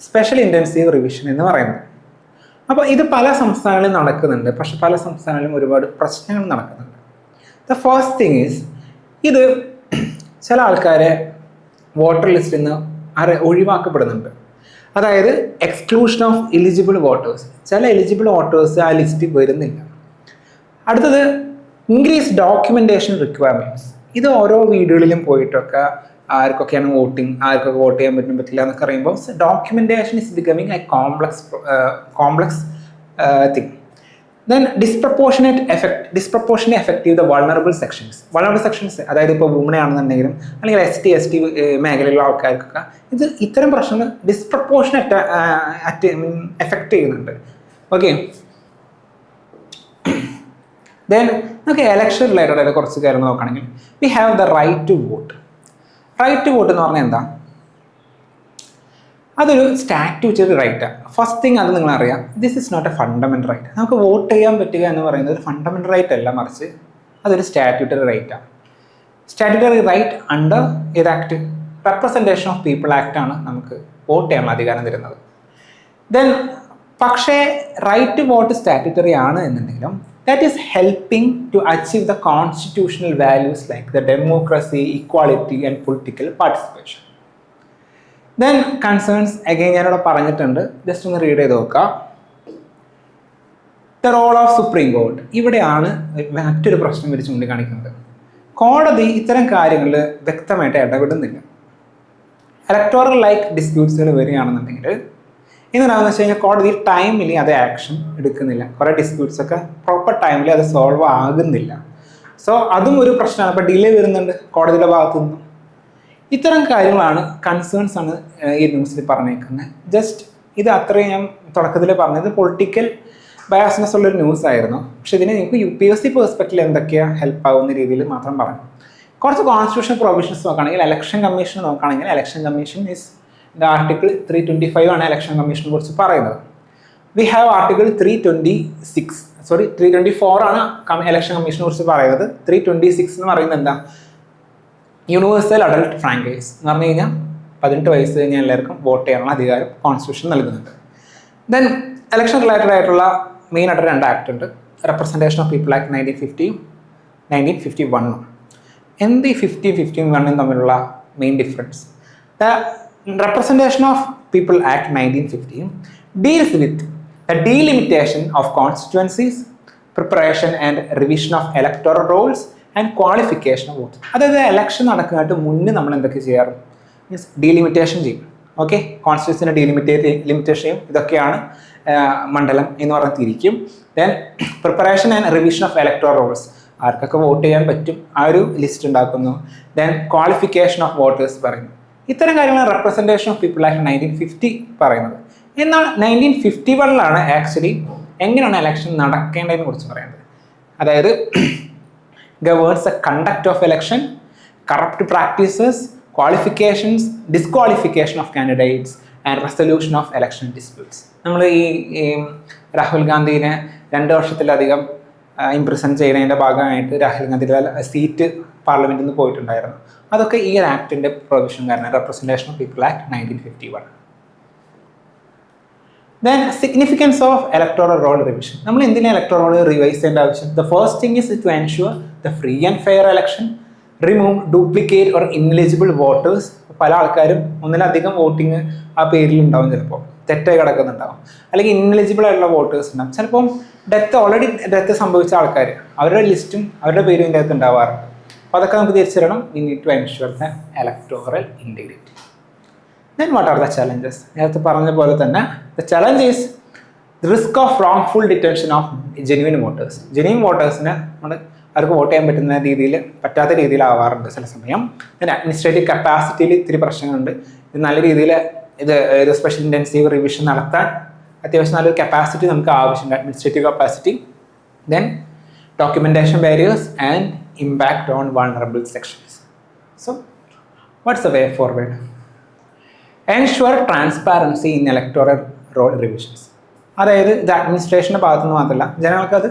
സ്പെഷ്യൽ ഇൻറ്റൻസീവ് റിവിഷൻ എന്ന് പറയുന്നത്. അപ്പോൾ ഇത് പല സംസ്ഥാനങ്ങളിലും നടക്കുന്നുണ്ട്, പക്ഷെ പല സംസ്ഥാനങ്ങളിലും ഒരുപാട് പ്രശ്നങ്ങൾ നടക്കുന്നുണ്ട്. ദ ഫസ്റ്റ് തിങ് ഈസ്, ഇത് ചില ആൾക്കാരെ വോട്ടർ ലിസ്റ്റിൽ നിന്ന് ഒഴിവാക്കപ്പെടുന്നുണ്ട്. അതായത് എക്സ്ക്ലൂഷൻ ഓഫ് എലിജിബിൾ വോട്ടേഴ്സ്. ചില എലിജിബിൾ വോട്ടേഴ്സ് ആ ലിസ്റ്റിൽ വരുന്നില്ല. അടുത്തത് ഇൻക്രീസ് ഡോക്യുമെൻറ്റേഷൻ റിക്വയർമെൻറ്റ്സ്. ഇത് ഓരോ വീടുകളിലും പോയിട്ടൊക്കെ ആർക്കൊക്കെയാണ് വോട്ടിങ്, ആർക്കൊക്കെ വോട്ട് ചെയ്യാൻ പറ്റില്ല എന്നൊക്കെ അറിയുമ്പോൾ documentation is becoming A complex thing. Then disproportionate effective the vulnerable sections, അതായത് ഇപ്പോൾ വുമണെ ആണെന്നുണ്ടെങ്കിലും അല്ലെങ്കിൽ ST മേഖലയിലുള്ള ആൾക്കാർക്കൊക്കെ ഇത്തരം പ്രശ്നങ്ങൾ ഡിസ്പ്രപ്പോർഷനേറ്റ് എഫക്റ്റ് ചെയ്യുന്നുണ്ട്. ഓക്കെ, ദെൻ നമുക്ക് എലക്ഷൻ റിലേറ്റഡ് കുറച്ച് കാര്യങ്ങൾ നോക്കുകയാണെങ്കിൽ we have the right to vote. Right to vote എന്ന് പറഞ്ഞാൽ എന്താ? അതൊരു സ്റ്റാറ്റ്യൂട്ടറി റൈറ്റാണ്. ഫസ്റ്റ് തിങ് അത് നിങ്ങളറിയാം, this is not a fundamental right. നമുക്ക് വോട്ട് ചെയ്യാൻ പറ്റുക എന്ന് പറയുന്നത് ഒരു ഫണ്ടമെൻ്റൽ റൈറ്റ് അല്ല, മറിച്ച് അതൊരു സ്റ്റാറ്റ്യൂട്ടറി റൈറ്റാണ്. സ്റ്റാറ്റ്യൂട്ടറി റൈറ്റ് അണ്ടർ ഏത് act? Representation of people act ആണ് നമുക്ക് വോട്ട് ചെയ്യാനുള്ള അധികാരം തരുന്നത്. ദെൻ പക്ഷേ റൈറ്റ് ടു വോട്ട് സ്റ്റാറ്റ്യൂട്ടറി ആണ് എന്നുണ്ടെങ്കിലും that is helping to achieve the constitutional values like the democracy, equality and political participation. Then concerns again ഞാനിവിടെ പറഞ്ഞിട്ടുണ്ട്, ജസ്റ്റ് ഒന്ന് റീഡ് ചെയ്ത് നോക്കാം. The role of Supreme Court. ഇവിടെയാണ് മറ്റൊരു പ്രശ്നം വരെ ചൂണ്ടിക്കാണിക്കുന്നത്. കോടതി ഇത്തരം കാര്യങ്ങളിൽ വ്യക്തമായിട്ട് ഇടപെടുന്നില്ല. ഇലക്ടോറൽ ലൈക്ക് ഡിസ്പ്യൂട്ട്സുകൾ വരികയാണെന്നുണ്ടെങ്കിൽ എന്താണെന്ന് വെച്ച് കഴിഞ്ഞാൽ കോടതി ടൈമിൽ അത് ആക്ഷൻ എടുക്കുന്നില്ല. കുറേ ഡിസ്പ്യൂട്ട്സ് ഒക്കെ പ്രോപ്പർ ടൈമിൽ അത് സോൾവ് ആകുന്നില്ല. സോ അതും ഒരു പ്രശ്നമാണ്. അപ്പോൾ ഡിലേ വരുന്നുണ്ട് കോടതിയുടെ ഭാഗത്തു നിന്നും. ഇത്തരം കാര്യങ്ങളാണ് കൺസേൺസ് ആണ് ഈ ന്യൂസിൽ പറഞ്ഞേക്കുന്നത്. ജസ്റ്റ് ഇത് അത്രയും ഞാൻ തുടക്കത്തിൽ പറഞ്ഞത് പൊളിറ്റിക്കൽ ബയാസ്നെസ് ഉള്ളൊരു ന്യൂസ് ആയിരുന്നു. പക്ഷെ ഇതിനെ നിങ്ങൾക്ക് UPSC പെർസ്പെക്റ്റീവിൽ എന്തൊക്കെയാണ് ഹെൽപ്പ് ആവുന്ന രീതിയിൽ മാത്രം പറഞ്ഞു. കുറച്ച് കോൺസ്റ്റിറ്റ്യൂഷൻ പ്രൊവിഷൻസ് നോക്കുകയാണെങ്കിൽ ഇലക്ഷൻ കമ്മീഷൻ നോക്കുകയാണെങ്കിൽ ഇലക്ഷൻ കമ്മീഷൻ ഈസ് ആർട്ടിക്കിൾ 325 ആണ് ഇലക്ഷൻ കമ്മീഷനെ കുറിച്ച് പറയുന്നത്. വി ഹാവ് ആർട്ടിക്കിൾ 324 ആണ് ഇലക്ഷൻ കമ്മീഷനെ കുറിച്ച് പറയുന്നത്. 326 എന്ന് പറയുന്നത് എന്താ? യൂണിവേഴ്സൽ അഡൾട്ട് ഫ്രാഞ്ചൈസ് എന്ന് പറഞ്ഞു കഴിഞ്ഞാൽ 18 വയസ്സ് കഴിഞ്ഞാൽ എല്ലാവർക്കും വോട്ട് ചെയ്യാനുള്ള അധികാരം കോൺസ്റ്റിറ്റ്യൂഷൻ നൽകുന്നുണ്ട്. ദെൻ ഇലക്ഷൻ റിലേറ്റഡ് ആയിട്ടുള്ള മെയിൻ ആയിട്ട് 2 ആക്ട് ഉണ്ട്. Representation of people act 1950, 1951. എന്ത് ഈ 50-51 തമ്മിലുള്ള main difference? The Representation of People Act 1950 deals with the delimitation of constituencies, preparation and revision of electoral rolls and qualification of votes. അതായത് ഇലക്ഷൻ നടക്കുന്നതായിട്ട് മുന്നേ നമ്മൾ എന്തൊക്കെ ചെയ്യാറ്? മീൻസ് ഡീലിമിറ്റേഷൻ ചെയ്യും. ഓക്കെ, കോൺസ്റ്റിറ്റ്യൂഷനെ ലിമിറ്റേഷൻ ചെയ്യും. ഇതൊക്കെയാണ് മണ്ഡലം എന്ന് പറഞ്ഞിരിക്കും. Then preparation and revision of electoral rolls, ആർക്കൊക്കെ വോട്ട് ചെയ്യാൻ പറ്റും ആ ഒരു ലിസ്റ്റ് ഉണ്ടാക്കുന്നു. ദെൻ ക്വാളിഫിക്കേഷൻ ഓഫ് വോട്ടേഴ്സ് പറയുന്നു. ഇത്തരം കാര്യങ്ങളാണ് റെപ്രസെൻറ്റേഷൻ ഓഫ് പീപ്പിൾ ആക്ട് 1950 പറയുന്നത്. എന്നാൽ 1951 ആക്ച്വലി എങ്ങനെയാണ് ഇലക്ഷൻ നടക്കേണ്ടതിനെ കുറിച്ച് പറയുന്നത്. അതായത് governs the conduct of election, corrupt practices, qualifications, disqualification of candidates and resolution of election disputes. നമ്മൾ ഈ രാഹുൽ ഗാന്ധിനെ 2 വർഷത്തിലധികം ഇംപ്രിസൺ ചെയ്യുന്നതിൻ്റെ ഭാഗമായിട്ട് രാഹുൽ ഗാന്ധിയുടെ സീറ്റ് പാർലമെൻറ്റിൽ നിന്ന് പോയിട്ടുണ്ടായിരുന്നു. അതൊക്കെ ഈ ഒരു ആക്ടിൻ്റെ പ്രൊവിഷൻ കാരണം, representation of people act 1951. Then significance of electoral roll revision. നമ്മൾ എന്തിനാണ് ഇലക്ടോറൽ റോൾ റിവൈസ് ചെയ്യേണ്ട ആവശ്യം? The first thing is to ensure the free and fair election, remove duplicate or ineligible voters. പല ആൾക്കാരും ഒന്നിലധികം വോട്ടിങ് ആ പേരിലുണ്ടാവും, ചിലപ്പോൾ തെറ്റായി കിടക്കുന്നുണ്ടാവും, അല്ലെങ്കിൽ ഇൻഎലിജിബിൾ ആയിട്ടുള്ള വോട്ടേഴ്സ് ഉണ്ടാവും. ചിലപ്പം ഓൾറെഡി ഡെത്ത് സംഭവിച്ച ആൾക്കാർ, അവരുടെ ലിസ്റ്റും അവരുടെ പേരും ഇതിൻ്റെ അകത്ത് ഉണ്ടാവാറുണ്ട്. അപ്പോൾ അതൊക്കെ നമുക്ക് തിരിച്ചറിയണം. We need to ensure the electoral integrity. Then what are the challenges? നേരത്തെ പറഞ്ഞ പോലെ തന്നെ the challenge is risk of wrongful detention of genuine voters. Genuine വോട്ടേഴ്സിന് നമ്മൾ അവർക്ക് വോട്ട് ചെയ്യാൻ പറ്റുന്ന രീതിയിൽ പറ്റാത്ത രീതിയിലാവാറുണ്ട് ചില സമയം. പിന്നെ അഡ്മിനിസ്ട്രേറ്റീവ് കപ്പാസിറ്റിയിൽ ഇത്തിരി പ്രശ്നങ്ങളുണ്ട്. ഇത് നല്ല രീതിയിൽ ഒരു സ്പെഷ്യൽ ഇൻറ്റൻസീവ് റിവിഷൻ നടത്താൻ അത്യാവശ്യം നല്ലൊരു കപ്പാസിറ്റി നമുക്ക് ആവശ്യമുണ്ട്, administrative capacity. Then documentation barriers and impact on vulnerable sections. So what's the way forward? Ensure transparency in electoral roll revisions. അതായത് ഇത് അഡ്മിനിസ്ട്രേഷൻ്റെ ഭാഗത്തുനിന്ന് മാത്രമല്ല, ജനങ്ങൾക്കത്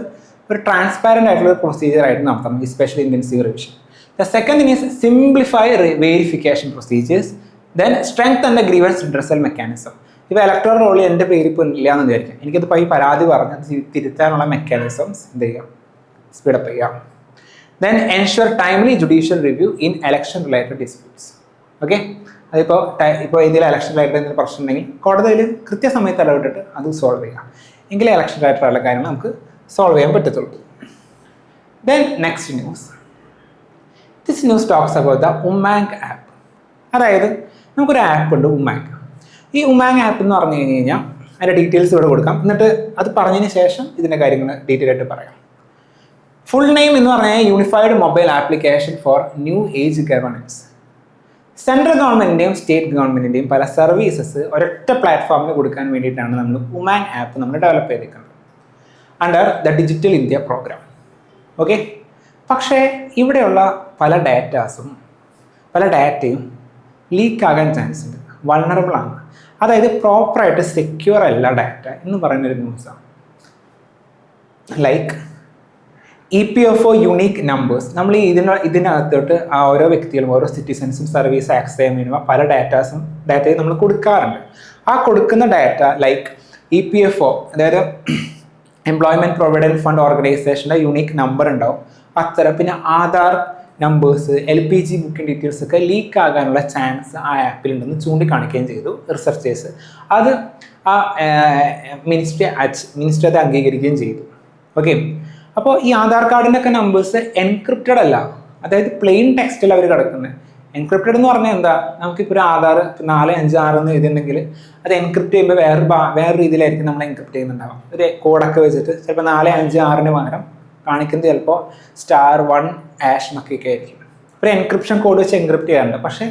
ഒരു ട്രാൻസ്പാരൻ്റ് ആയിട്ടുള്ള ഒരു പ്രൊസീജിയർ ആയിട്ട് നടത്തണം ഈ special intensive revision. The second thing is simplify verification procedures. Then strength and grievance redressal mechanism. ഇപ്പോൾ ഇലക്ടറൽ റോളിൽ എൻ്റെ പേര് ഇപ്പോൾ ഇല്ല എന്ന് വിചാരിക്കാം, എനിക്കത് ഈ പരാതി പറഞ്ഞ് തിരുത്താനുള്ള മെക്കാനിസംസ് എന്ത് ചെയ്യുക, സ്പീഡപ്പ് ചെയ്യാം. Then ensure timely judicial review in election related disputes. Okay, അതിപ്പോൾ ഇന്ത്യയിലെ ഇലക്ഷൻ റിലേറ്റഡ് എന്തെങ്കിലും പ്രശ്നം ഉണ്ടെങ്കിൽ കോടതിയിൽ കൃത്യസമയത്ത് ഇടപെട്ടിട്ട് അത് സോൾവ് ചെയ്യാം, എങ്കിലേ ഇലക്ഷൻ റിലേറ്റഡുള്ള കാര്യങ്ങൾ നമുക്ക് സോൾവ് ചെയ്യാൻ പറ്റത്തുള്ളൂ. Then next news, this news talks about the UMANG app. അതായത് നമുക്കൊരു ആപ്പ് ഉണ്ട് ഉമാങ്. ഈ ഉമാങ് ആപ്പ് എന്ന് പറഞ്ഞു കഴിഞ്ഞാൽ അതിൻ്റെ ഡീറ്റെയിൽസ് ഇവിടെ കൊടുക്കാം, എന്നിട്ട് അത് പറഞ്ഞതിന് ശേഷം ഇതിൻ്റെ കാര്യങ്ങൾ ഡീറ്റെയിൽ ആയിട്ട് പറയാം. ഫുൾ നെയിം എന്ന് പറഞ്ഞാൽ unified mobile application for new age governance. Central ഗവൺമെൻറ്റിൻ്റെയും സ്റ്റേറ്റ് ഗവൺമെൻറ്റിൻ്റെയും പല സർവീസസ് ഒരൊറ്റ പ്ലാറ്റ്ഫോമിൽ കൊടുക്കാൻ വേണ്ടിയിട്ടാണ് നമ്മൾ ഉമാങ് ആപ്പ് നമ്മൾ ഡെവലപ്പ് ചെയ്തിരിക്കുന്നത് under the digital India programme. Okay, പക്ഷേ ഇവിടെയുള്ള പല ഡാറ്റയും ലീക്കാകാൻ ചാൻസ് ഉണ്ട്, വൾണറബിൾ ആണ്. അതായത് പ്രോപ്പറായിട്ട് സെക്യൂർ അല്ല ഡാറ്റ എന്ന് പറയുന്നൊരു ന്യൂസാണ്. Like EPFO unique numbers. നമ്മൾ ഇതിനകത്തോട്ട് ഓരോ വ്യക്തികളും ഓരോ സിറ്റിസൺസും സർവീസ് ആക്സസ് ചെയ്യാൻ വേണ്ടി പല ഡാറ്റയും നമ്മൾ കൊടുക്കാറുണ്ട്. ആ കൊടുക്കുന്ന ഡാറ്റ ലൈക്ക് EPFO, അതായത് എംപ്ലോയ്മെൻറ്റ് പ്രൊവിഡൻറ്റ് ഫണ്ട് ഓർഗനൈസേഷൻ്റെ യുണീക്ക് നമ്പർ ഉണ്ടാവും, അത്തരം പിന്നെ Aadhaar numbers, LPG booking details ഒക്കെ ലീക്ക് ആകാനുള്ള ചാൻസ് ആ ആപ്പിലുണ്ടെന്ന് ചൂണ്ടിക്കാണിക്കുകയും ചെയ്തു റിസർച്ചേഴ്സ്. അത് ആ മിനിസ്ട്രി അത് അംഗീകരിക്കുകയും ചെയ്തു. ഓക്കെ, അപ്പോൾ ഈ ആധാർ കാർഡിൻ്റെ ഒക്കെ നമ്പേഴ്സ് എൻക്രിപ്റ്റഡ് അല്ല, അതായത് പ്ലെയിൻ ടെക്സ്റ്റിൽ അവർ കിടക്കുന്നത്. എൻക്രിപ്റ്റഡ് എന്ന് പറഞ്ഞാൽ എന്താ, നമുക്കിപ്പോൾ ഒരു ആധാർ 4, 5, 6 എന്ന് എഴുതിയിട്ടുണ്ടെങ്കിൽ അത് എൻക്രിപ്റ്റ് ചെയ്യുമ്പോൾ വേറെ രീതിയിലായിരിക്കും നമ്മൾ എൻക്രിപ്റ്റ് ചെയ്യുന്നുണ്ടാവാം. ഒരു കോഡൊക്കെ വെച്ചിട്ട് ചിലപ്പോൾ 4, 5, 6 പകരം കാണിക്കുന്നത് ചിലപ്പോൾ *1# എന്നൊക്കെ ആയിരിക്കും. ഒരു എൻക്രിപ്ഷൻ കോഡ് വെച്ച് എൻക്രിപ്റ്റ് ചെയ്യാറുണ്ട്. പക്ഷേ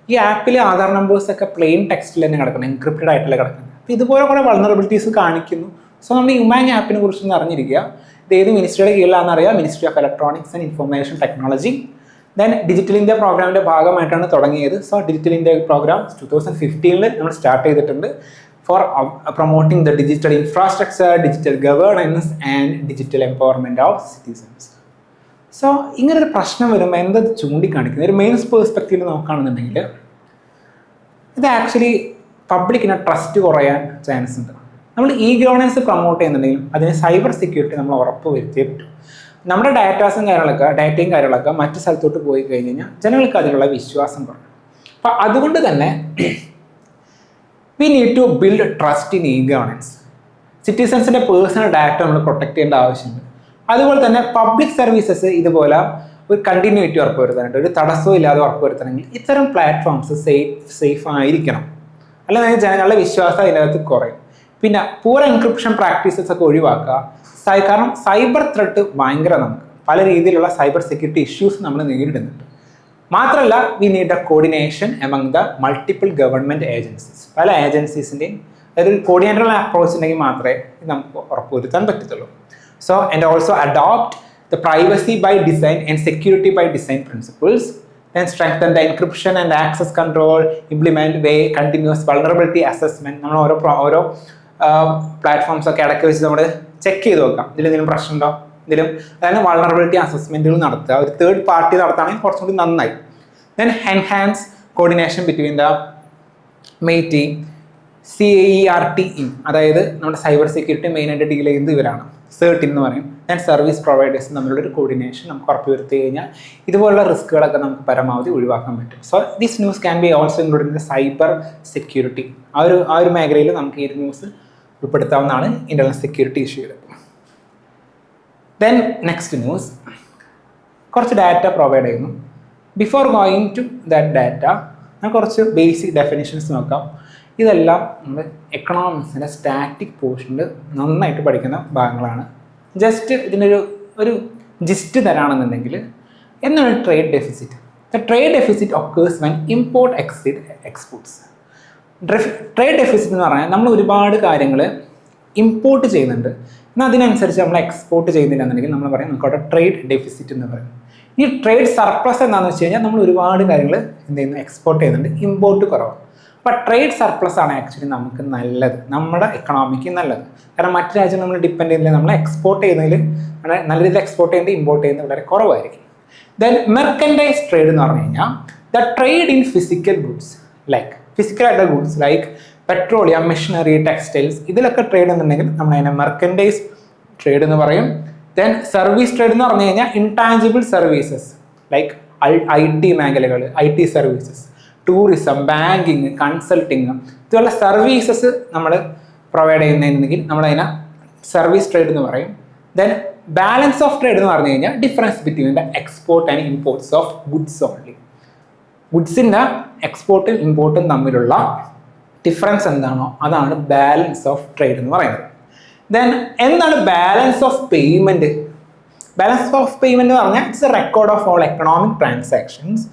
ഈ ആപ്പിൽ ആധാർ നമ്പേഴ്സൊക്കെ പ്ലെയിൻ ടെക്സ്റ്റിൽ തന്നെ കിടക്കുന്നത്, എൻക്രിപ്റ്റഡ് ആയിട്ടല്ല കിടക്കുന്നത്. അപ്പോൾ ഇതുപോലെ കുറേ വൾണറബിലിറ്റീസ് കാണിക്കുന്നു. സോ നമ്മൾ ഈ ഉമാങ് ആപ്പിനെ കുറിച്ചൊന്ന് അറിഞ്ഞിരിക്കുക. ഇത് ഏത് മിനിസ്ട്രിയുടെ കീഴിലാണെന്ന് അറിയാം, ministry of electronics and information technology. Then digital India പ്രോഗ്രാമിൻ്റെ ഭാഗമായിട്ടാണ് തുടങ്ങിയത്. സോ ഡിജിറ്റൽ ഇന്ത്യ പ്രോഗ്രാം 2015 നമ്മൾ സ്റ്റാർട്ട് ചെയ്തിട്ടുണ്ട് four promoting the digital infrastructure, digital governance and digital empowerment of citizens. So ഇങ്ങനൊരു പ്രശ്നം വരുമ്പോൾ എന്തത് ചൂണ്ടിക്കാണിക്കുന്നത്, ഒരു മെയിൻസ് പേഴ്സ്പെക്റ്റീവിൽ നോക്കുകയാണെന്നുണ്ടെങ്കിൽ ഇത് ആക്ച്വലി പബ്ലിക്കിനെ ട്രസ്റ്റ് കുറയാൻ ചാൻസ് ഉണ്ട്. നമ്മൾ ഗവേണൻസ് പ്രൊമോട്ട് ചെയ്യുന്നുണ്ടെങ്കിലും അതിന് സൈബർ സെക്യൂരിറ്റി നമ്മൾ ഉറപ്പ് വരുത്തിയേ പറ്റും. നമ്മുടെ ഡാറ്റയും കാര്യങ്ങളൊക്കെ മറ്റു സ്ഥലത്തോട്ട് പോയി കഴിഞ്ഞ് കഴിഞ്ഞാൽ ജനങ്ങൾക്ക് അതിനുള്ള വിശ്വാസം കുറയും. അപ്പം അതുകൊണ്ട് തന്നെ we need to build trust in governance. സിറ്റിസൺസിൻ്റെ പേഴ്സണൽ ഡാറ്റ നമ്മൾ പ്രൊട്ടക്ട് ചെയ്യേണ്ട ആവശ്യമുണ്ട്. അതുപോലെ തന്നെ പബ്ലിക് സർവീസസ് ഇതുപോലെ ഒരു കണ്ടിന്യൂറ്റി ഉറപ്പുവരുത്താനായിട്ട്, ഒരു തടസ്സവും ഇല്ലാതെ ഉറപ്പുവരുത്തണമെങ്കിൽ ഇത്തരം പ്ലാറ്റ്ഫോംസ് സേഫ് ആയിരിക്കണം. അല്ലെങ്കിൽ ജനങ്ങളുടെ വിശ്വാസം അതിനകത്ത് കുറയും. പിന്നെ പൂർ എൻക്രിപ്ഷൻ പ്രാക്ടീസസ് ഒക്കെ ഒഴിവാക്കുക. കാരണം സൈബർ ത്രെട്ട് ഭയങ്കര, നമുക്ക് പല രീതിയിലുള്ള സൈബർ സെക്യൂരിറ്റി ഇഷ്യൂസ് നമ്മൾ നേരിടുന്നുണ്ട്. മാത്രമല്ല we need A coordination among the multiple government agencies. പല ഏജൻസീസിൻ്റെയും അതായത് ഒരു കോർഡിനേറ്റർ അപ്രോച്ച് ഉണ്ടെങ്കിൽ മാത്രമേ ഇത് നമുക്ക് ഉറപ്പുവരുത്താൻ പറ്റത്തുള്ളൂ. So and also adopt the privacy by design and security by design principles. Then strengthen the encryption and access control, implement continuous vulnerability assessment. നമ്മൾ ഓരോ പ്ലാറ്റ്ഫോംസ് ഒക്കെ ഇടയ്ക്ക് വെച്ച് നമ്മൾ ചെക്ക് ചെയ്ത് നോക്കാം, ഇതിലെന്തെങ്കിലും പ്രശ്നമുണ്ടോ, അതായത് വൾണറബിലിറ്റി അസസ്മെൻറ്റുകൾ നടത്തുക. ഒരു തേർഡ് പാർട്ടി നടത്തുകയാണെങ്കിൽ കുറച്ചും കൂടി നന്നായി. Then enhance coordination between the MEITI, CERT, അതായത് നമ്മുടെ സൈബർ സെക്യൂരിറ്റി മെയിനായിട്ട് ഡീൽ ചെയ്യുന്നത് ഇവരാണ്. CERT എന്ന് പറയും. ദെൻ സർവീസ് പ്രൊവൈഡേഴ്സ് തമ്മിലുള്ളൊരു കോർഡിനേഷൻ നമുക്ക് ഉറപ്പുവരുത്തി കഴിഞ്ഞാൽ ഇതുപോലുള്ള റിസ്കുകളൊക്കെ നമുക്ക് പരമാവധി ഒഴിവാക്കാൻ പറ്റും. So this news can be also include in the cyber security. ആ ഒരു മേഖലയിൽ നമുക്ക് ഈ ഒരു ന്യൂസ് ഉൾപ്പെടുത്താവുന്നതാണ്, ഇന്റർണൽ സെക്യൂരിറ്റി ഇഷ്യൂകൾ. ദെൻ നെക്സ്റ്റ് ന്യൂസ്, കുറച്ച് ഡാറ്റ പ്രൊവൈഡ് ചെയ്യുന്നു. Before going to that data ഞാൻ കുറച്ച് ബേസിക് ഡെഫിനിഷൻസ് നോക്കാം. ഇതെല്ലാം നമ്മൾ എക്കണോമിക്സിൻ്റെ സ്റ്റാറ്റിക് പോർഷനിൽ നന്നായിട്ട് പഠിക്കുന്ന ഭാഗങ്ങളാണ്. ജസ്റ്റ് ഇതിനൊരു ജിസ്റ്റ് തരാണെന്നുണ്ടെങ്കിൽ എന്താണ് trade deficit? The trade deficit occurs when import exceed exports. Trade deficit എന്ന് പറഞ്ഞാൽ നമ്മൾ ഒരുപാട് കാര്യങ്ങൾ ഇമ്പോർട്ട് ചെയ്യുന്നുണ്ട്, എന്നാൽ അതിനനുസരിച്ച് നമ്മൾ എക്സ്പോർട്ട് ചെയ്യുന്നില്ല എന്നുണ്ടെങ്കിൽ നമ്മൾ പറയും നമുക്കവിടെ ട്രേഡ് ഡെഫിസിറ്റ് എന്ന് പറയും. ഈ ട്രേഡ് സർപ്ലസ് എന്താണെന്ന് വെച്ച് കഴിഞ്ഞാൽ നമ്മൾ ഒരുപാട് കാര്യങ്ങൾ എന്ത് ചെയ്യുന്നു, എക്സ്പോർട്ട് ചെയ്യുന്നുണ്ട്, ഇമ്പോർട്ട് കുറവാണ്. അപ്പോൾ ട്രേഡ് സർപ്ലസ് ആണ് ആക്ച്വലി നമുക്ക് നല്ലത്, നമ്മുടെ എക്കണോമിക്ക് നല്ലത്. കാരണം മറ്റു രാജ്യം നമ്മൾ ഡിപ്പെൻഡ് ചെയ്യുന്നില്ല, നമ്മൾ എക്സ്പോർട്ട് ചെയ്യുന്നതിൽ നല്ല രീതിയിൽ എക്സ്പോർട്ട് ചെയ്യുന്നത് ഇമ്പോർട്ട് ചെയ്യുന്നത് വളരെ കുറവായിരിക്കും. ദെൻ മെർക്കൻഡൈസ് ട്രേഡ് എന്ന് പറഞ്ഞു കഴിഞ്ഞാൽ the trade in physical goods like ഫിസിക്കലായിട്ടുള്ള goods like petroleum, machinery, textiles, ഇതിലൊക്കെ ട്രേഡ് എന്നുണ്ടെങ്കിൽ നമ്മൾ അതിനെ മെർക്കൻഡൈസ് ട്രേഡ് എന്ന് പറയും. ദെൻ സർവീസ് ട്രേഡ് എന്ന് പറഞ്ഞു കഴിഞ്ഞാൽ ഇൻടാഞ്ചിബിൾ സർവീസസ് ലൈക്ക് IT മേഖലകൾ, IT services, tourism, banking, consulting, ഇതുപോലുള്ള സർവീസസ് നമ്മൾ പ്രൊവൈഡ് ചെയ്യുന്നതെങ്കിൽ നമ്മളതിനെ സർവീസ് ട്രേഡ് എന്ന് പറയും. ദെൻ ബാലൻസ് ഓഫ് ട്രേഡ് എന്ന് പറഞ്ഞു കഴിഞ്ഞാൽ difference between the export and imports of goods only. ഗുഡ്സിൻ്റെ എക്സ്പോർട്ടും ഇമ്പോർട്ടും തമ്മിലുള്ള ഡിഫറൻസ് എന്താണോ അതാണ് ബാലൻസ് ഓഫ് ട്രേഡ് എന്ന് പറയുന്നത്. ദെൻ എന്താണ് balance of payment? Balance of payment എന്ന് പറഞ്ഞാൽ it's A record of all economic transactions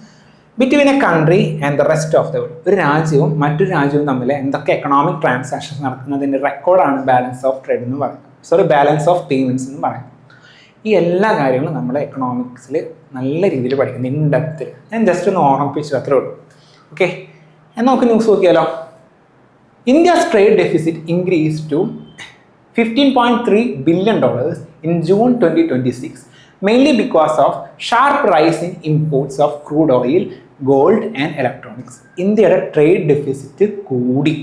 between A country and the rest of the world. ഒരു രാജ്യവും മറ്റൊരു രാജ്യവും തമ്മിൽ എന്തൊക്കെ എക്കണോമിക് ട്രാൻസാക്ഷൻസ് നടക്കുന്നതിൻ്റെ റെക്കോർഡാണ് ബാലൻസ് ഓഫ് ട്രേഡ് എന്ന് പറയുന്നത്. ബാലൻസ് ഓഫ് പേയ്മെൻറ്റ്സ് എന്ന് പറയുന്നത്. ഈ എല്ലാ കാര്യങ്ങളും നമ്മൾ എക്കണോമിക്സിൽ നല്ല രീതിയിൽ പഠിക്കുന്നു, ഇൻ ഡെപ്തിൽ. ഞാൻ ജസ്റ്റ് ഒന്ന് ഓർമ്മിപ്പിച്ചു, അത്രേ ഉള്ളൂ. ഓക്കെ, എന്നാൽ നമുക്ക് ന്യൂസ് നോക്കിയാലോ. India's trade deficit increased to $15.3 billion in June 2026, mainly because of sharp rise in imports of crude oil, gold and electronics. ഇന്ത്യയുടെ ട്രേഡ് ഡെഫിസിറ്റ് കൂടി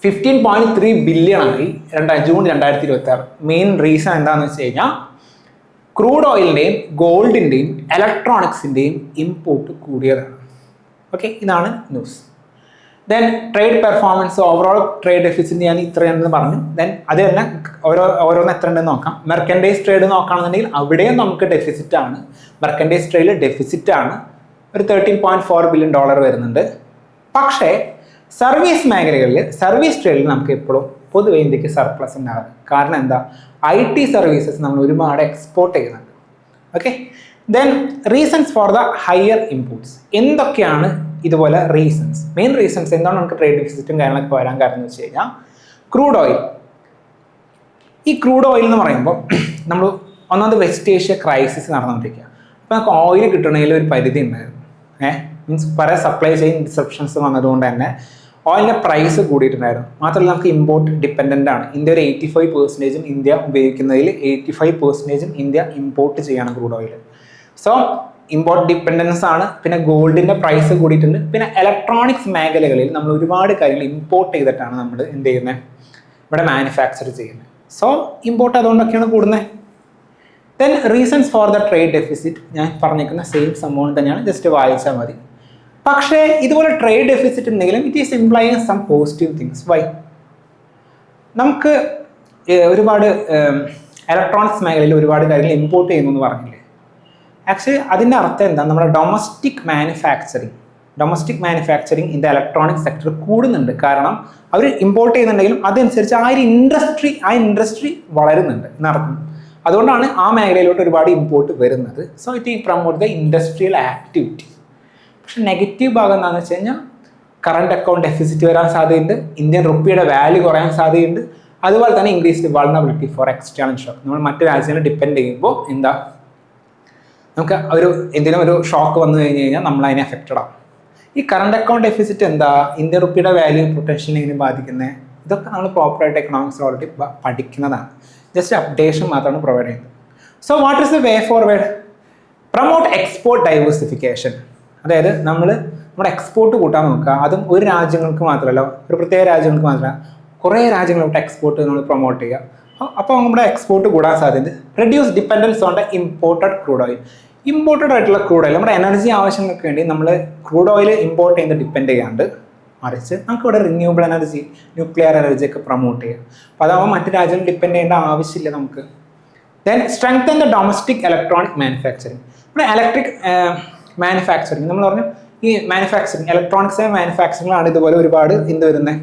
15.3 ബില്യൺ ആയി ജൂൺ 2026. മെയിൻ റീസൺ എന്താണെന്ന് വെച്ച് കഴിഞ്ഞാൽ ക്രൂഡ് ഓയിലിൻ്റെയും ഗോൾഡിൻ്റെയും ഇലക്ട്രോണിക്സിൻ്റെയും ഇമ്പോർട്ട് കൂടിയതാണ്. ഓക്കെ, ഇതാണ് news. Then trade performance, overall trade deficit ഞാൻ ഇത്രയാണെന്ന് പറഞ്ഞു. ദെൻ അത് തന്നെ ഓരോന്ന് എത്ര ഉണ്ടെന്ന് നോക്കാം. മെർക്കൻഡൈസ് ട്രേഡ് നോക്കുകയാണെന്നുണ്ടെങ്കിൽ അവിടെയും നമുക്ക് ഡെഫിസിറ്റ് ആണ്. മെർക്കൻഡൈസ് ട്രേഡിൽ ഡെഫിസിറ്റ് ആണ്, ഒരു $13.4 ബില്യൺ വരുന്നുണ്ട്. പക്ഷേ സർവീസ് മേഖലകളിൽ, സർവീസ് ട്രേഡിൽ നമുക്ക് എപ്പോഴും പൊതുവെ ഇന്ത്യക്ക് സർപ്ലസ് ഉണ്ടാകും. കാരണം എന്താ, IT സർവീസസ് നമ്മൾ ഒരുപാട് എക്സ്പോർട്ട് ചെയ്യുന്നുണ്ട്. Okay, then reasons for the higher imports. എന്തൊക്കെയാണ് ഇതുപോലെ റീസൺസ്? മെയിൻ റീസൺസ് എന്താണ് നമുക്ക് ട്രേഡ് ഡെഫിസിറ്റും കാര്യങ്ങളൊക്കെ വരാൻ കാരണം എന്ന് വെച്ച് കഴിഞ്ഞാൽ ക്രൂഡ് ഓയിൽ. ഈ ക്രൂഡ് ഓയിൽ എന്ന് പറയുമ്പോൾ നമ്മൾ ഒന്നാമത് വെസ്റ്റ് ഏഷ്യ ക്രൈസിസ് നടന്നുകൊണ്ടിരിക്കുക. അപ്പോൾ നമുക്ക് ഓയിൽ കിട്ടണമെങ്കിൽ ഒരു പരിധി ഉണ്ടായിരുന്നു. മീൻസ് പല സപ്ലൈ ചെയിൻ ഡിസ്റപ്ഷൻസ് വന്നതുകൊണ്ട് തന്നെ ഓയിലിൻ്റെ പ്രൈസ് കൂടിയിട്ടുണ്ടായിരുന്നു. മാത്രമല്ല നമുക്ക് ഇമ്പോർട്ട് ഡിപ്പെൻഡൻ്റ് ആണ്. ഇന്ത്യ ഒരു 85% ഇന്ത്യ ഉപയോഗിക്കുന്നതിൽ 85% ഇന്ത്യ ഇമ്പോർട്ട് ചെയ്യാണ് crude oil. So import dependence ആണ്. പിന്നെ ഗോൾഡിൻ്റെ പ്രൈസ് കൂടിയിട്ടുണ്ട്. പിന്നെ ഇലക്ട്രോണിക്സ് മേഖലകളിൽ നമ്മൾ ഒരുപാട് കാര്യങ്ങൾ ഇമ്പോർട്ട് ചെയ്തിട്ടാണ് നമ്മൾ എന്ത് ചെയ്യുന്നത്, ഇവിടെ മാനുഫാക്ചർ ചെയ്യുന്നത്. സോ ഇമ്പോർട്ട് അതുകൊണ്ടൊക്കെയാണ് കൂടുന്നത്. Then reasons for the trade deficit ഞാൻ പറഞ്ഞിരിക്കുന്ന സെയിം സംഭവം തന്നെയാണ്, ജസ്റ്റ് വായിച്ചാൽ മതി. പക്ഷേ ഇതുപോലെ ട്രേഡ് ഡെഫിസിറ്റ് ഉണ്ടെങ്കിലും it is implying some positive things. Why? നമുക്ക് ഒരുപാട് ഇലക്ട്രോണിക്സ് മേഖലയിൽ ഒരുപാട് കാര്യങ്ങൾ ഇമ്പോർട്ട് ചെയ്യുന്നു എന്ന് പറഞ്ഞില്ലേ. ആക്ച്വലി അതിൻ്റെ അർത്ഥം എന്താ, നമ്മുടെ domestic manufacturing in the electronic sector കൂടുന്നുണ്ട്. കാരണം അവർ ഇമ്പോർട്ട് ചെയ്യുന്നുണ്ടെങ്കിലും അതനുസരിച്ച് ആ ഇൻഡസ്ട്രി വളരുന്നുണ്ട് എന്നർത്ഥം. അതുകൊണ്ടാണ് ആ മേഖലയിലോട്ട് ഒരുപാട് ഇമ്പോർട്ട് വരുന്നത്. So it promote the industrial activity. പക്ഷെ നെഗറ്റീവ് ഭാഗം എന്താണെന്ന് വെച്ച് കഴിഞ്ഞാൽ കറണ്ട് അക്കൗണ്ട് ഡെഫിസിറ്റ് വരാൻ സാധ്യതയുണ്ട്, ഇന്ത്യൻ റുപ്പിയുടെ വാല്യൂ കുറയാൻ സാധ്യതയുണ്ട്. അതുപോലെ തന്നെ increased vulnerability four external shock. നമ്മൾ മറ്റു രാജ്യങ്ങളെ ഡിപ്പെൻഡ് ചെയ്യുമ്പോൾ എന്താ, നമുക്ക് എന്തെങ്കിലും ഒരു ഷോക്ക് വന്നു കഴിഞ്ഞാൽ നമ്മൾ അതിനെ എഫക്റ്റഡ് ആവും. ഈ കറണ്ട് അക്കൗണ്ട് ഡെഫിസിറ്റ് എന്താ, ഇന്ത്യൻ റുപ്പിയുടെ വാല്യൂ പൊട്ടൻഷ്യലിനെ എങ്ങനെ ബാധിക്കുന്നത്, ഇതൊക്കെ നമ്മൾ പ്രോപ്പറായിട്ട് എക്കണോമിക്സ് ഓൾറെഡി പഠിക്കുന്നതാണ്. ജസ്റ്റ് അപ്ഡേഷൻ മാത്രമാണ് പ്രൊവൈഡ് ചെയ്യുന്നത്. So what is the way forward? Promote export diversification. അതായത് നമ്മുടെ എക്സ്പോർട്ട് കൂട്ടാൻ നോക്കുക. അതും ഒരു രാജ്യങ്ങൾക്ക് മാത്രമല്ല, ഒരു പ്രത്യേക രാജ്യങ്ങൾക്ക് മാത്രമല്ല, കുറേ രാജ്യങ്ങളോട്ട് എക്സ്പോർട്ട് നമ്മൾ പ്രൊമോട്ട് ചെയ്യുക. അപ്പോൾ നമ്മുടെ എക്സ്പോർട്ട് കൂടാൻ സാധ്യത. Reduce dependence on the imported crude oil. Imported ആയിട്ടുള്ള ക്രൂഡ് ഓയിൽ നമ്മുടെ എനർജി ആവശ്യങ്ങൾക്ക് വേണ്ടി നമ്മൾ ക്രൂഡ് ഓയിൽ ഇമ്പോർട്ട് ചെയ്യുന്നത് ഡിപ്പെൻഡ് ചെയ്യാണ്ട് മറിച്ച് നമുക്കിവിടെ റിന്യൂവബിൾ എനർജി, ന്യൂക്ലിയർ എനർജി ഒക്കെ പ്രൊമോട്ട് ചെയ്യാം. അപ്പോൾ അതാവുമ്പോൾ മറ്റു രാജ്യങ്ങൾ ഡിപ്പെൻഡ് ചെയ്യേണ്ട ആവശ്യമില്ല നമുക്ക്. Then strengthen the domestic electronic manufacturing. ഇവിടെ ഇലക്ട്രിക് മാനുഫാക്ചറിങ് നമ്മൾ പറഞ്ഞു, ഈ മാനുഫാക്ചറിങ് ഇലക്ട്രോണിക്സ് മാനുഫാക്ചറിങ്ങിലാണ് ഇതുപോലെ ഒരുപാട് എന്ത് വരുന്നത്,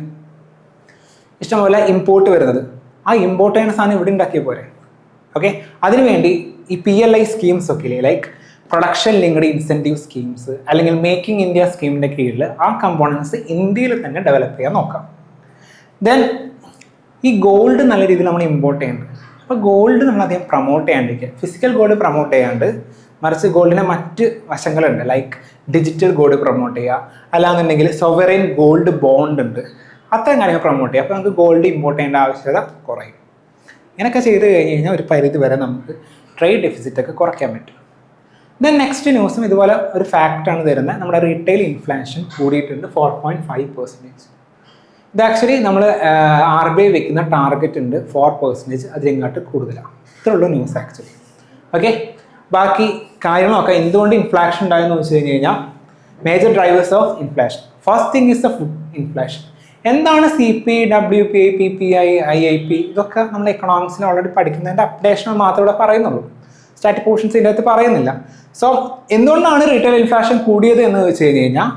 ഇഷ്ടംപോലെ ഇമ്പോർട്ട് വരുന്നത്. ആ ഇമ്പോർട്ട് ചെയ്യുന്ന സാധനം ഇവിടെ ഉണ്ടാക്കിയ പോലെ. ഓക്കെ, അതിനുവേണ്ടി ഈ PLI സ്കീംസ് ഒക്കെ ഇല്ലേ, like production linked incentive schemes അല്ലെങ്കിൽ മേക്കിംഗ് ഇന്ത്യ സ്കീമിൻ്റെ കീഴിൽ ആ കമ്പോണൻസ് ഇന്ത്യയിൽ തന്നെ ഡെവലപ്പ് ചെയ്യാൻ നോക്കാം. ദെൻ ഈ ഗോൾഡ് നല്ല രീതിയിൽ നമ്മൾ ഇമ്പോർട്ട് ചെയ്യുന്നുണ്ട്. അപ്പോൾ ഗോൾഡ് നമ്മൾ അധികം പ്രൊമോട്ട് ചെയ്യാണ്ടിരിക്കുക, ഫിസിക്കൽ ഗോൾഡ് പ്രൊമോട്ട് ചെയ്യാണ്ട് മറിച്ച് ഗോൾഡിൻ്റെ മറ്റ് വശങ്ങളുണ്ട്, ലൈക്ക് ഡിജിറ്റൽ ഗോൾഡ് പ്രൊമോട്ട് ചെയ്യുക, അല്ലാന്നുണ്ടെങ്കിൽ സോവറൈൻ ഗോൾഡ് ബോണ്ട് ഉണ്ട്, അത്തരം കാര്യങ്ങൾ പ്രൊമോട്ട് ചെയ്യുക. അപ്പോൾ നമുക്ക് ഗോൾഡ് ഇമ്പോർട്ട് ചെയ്യേണ്ട ആവശ്യകത കുറയും. ഇങ്ങനെയൊക്കെ ചെയ്ത് കഴിഞ്ഞ് കഴിഞ്ഞാൽ ഒരു പരിധി വരെ നമുക്ക് ട്രേഡ് ഡെഫിസിറ്റ് ഒക്കെ കുറയ്ക്കാൻ പറ്റും. ദെൻ നെക്സ്റ്റ് ന്യൂസും ഇതുപോലെ ഒരു ഫാക്റ്റാണ് തരുന്നത്. നമ്മുടെ റീറ്റെയിൽ ഇൻഫ്ലേഷൻ കൂടിയിട്ടുണ്ട് 4.5%. ഇത് ആക്ച്വലി നമ്മൾ RBI വെക്കുന്ന ടാർഗറ്റ് ഉണ്ട് 4%, അതിലിങ്ങോട്ട് കൂടുതലാണ്. ഇത്രയുള്ളൂ ന്യൂസ് ആക്ച്വലി. ഓക്കെ, ബാക്കി കാര്യങ്ങളൊക്കെ എന്തുകൊണ്ട് ഇൻഫ്ലേഷൻ ഉണ്ടായെന്ന് വെച്ച് കഴിഞ്ഞ് കഴിഞ്ഞാൽ major drivers of inflation. First thing is the food inflation. എന്താണ് CPI, WPI, PPI, IIP? ഇതൊക്കെ നമ്മൾ എക്കണോമിക്സിൽ ഓൾറെഡി പഠിക്കുന്നതിൻ്റെ അപ്ഡേഷൻ മാത്രമേ ഇവിടെ പറയുന്നുള്ളൂ. സ്റ്റാറ്റിക് പോർഷൻസ് ഇതിൻ്റെ അകത്ത് പറയുന്നില്ല. സോ എന്തുകൊണ്ടാണ് റീറ്റെയിൽ ഇൻഫ്ലേഷൻ കൂടിയത് എന്ന് വെച്ച് കഴിഞ്ഞ് കഴിഞ്ഞാൽ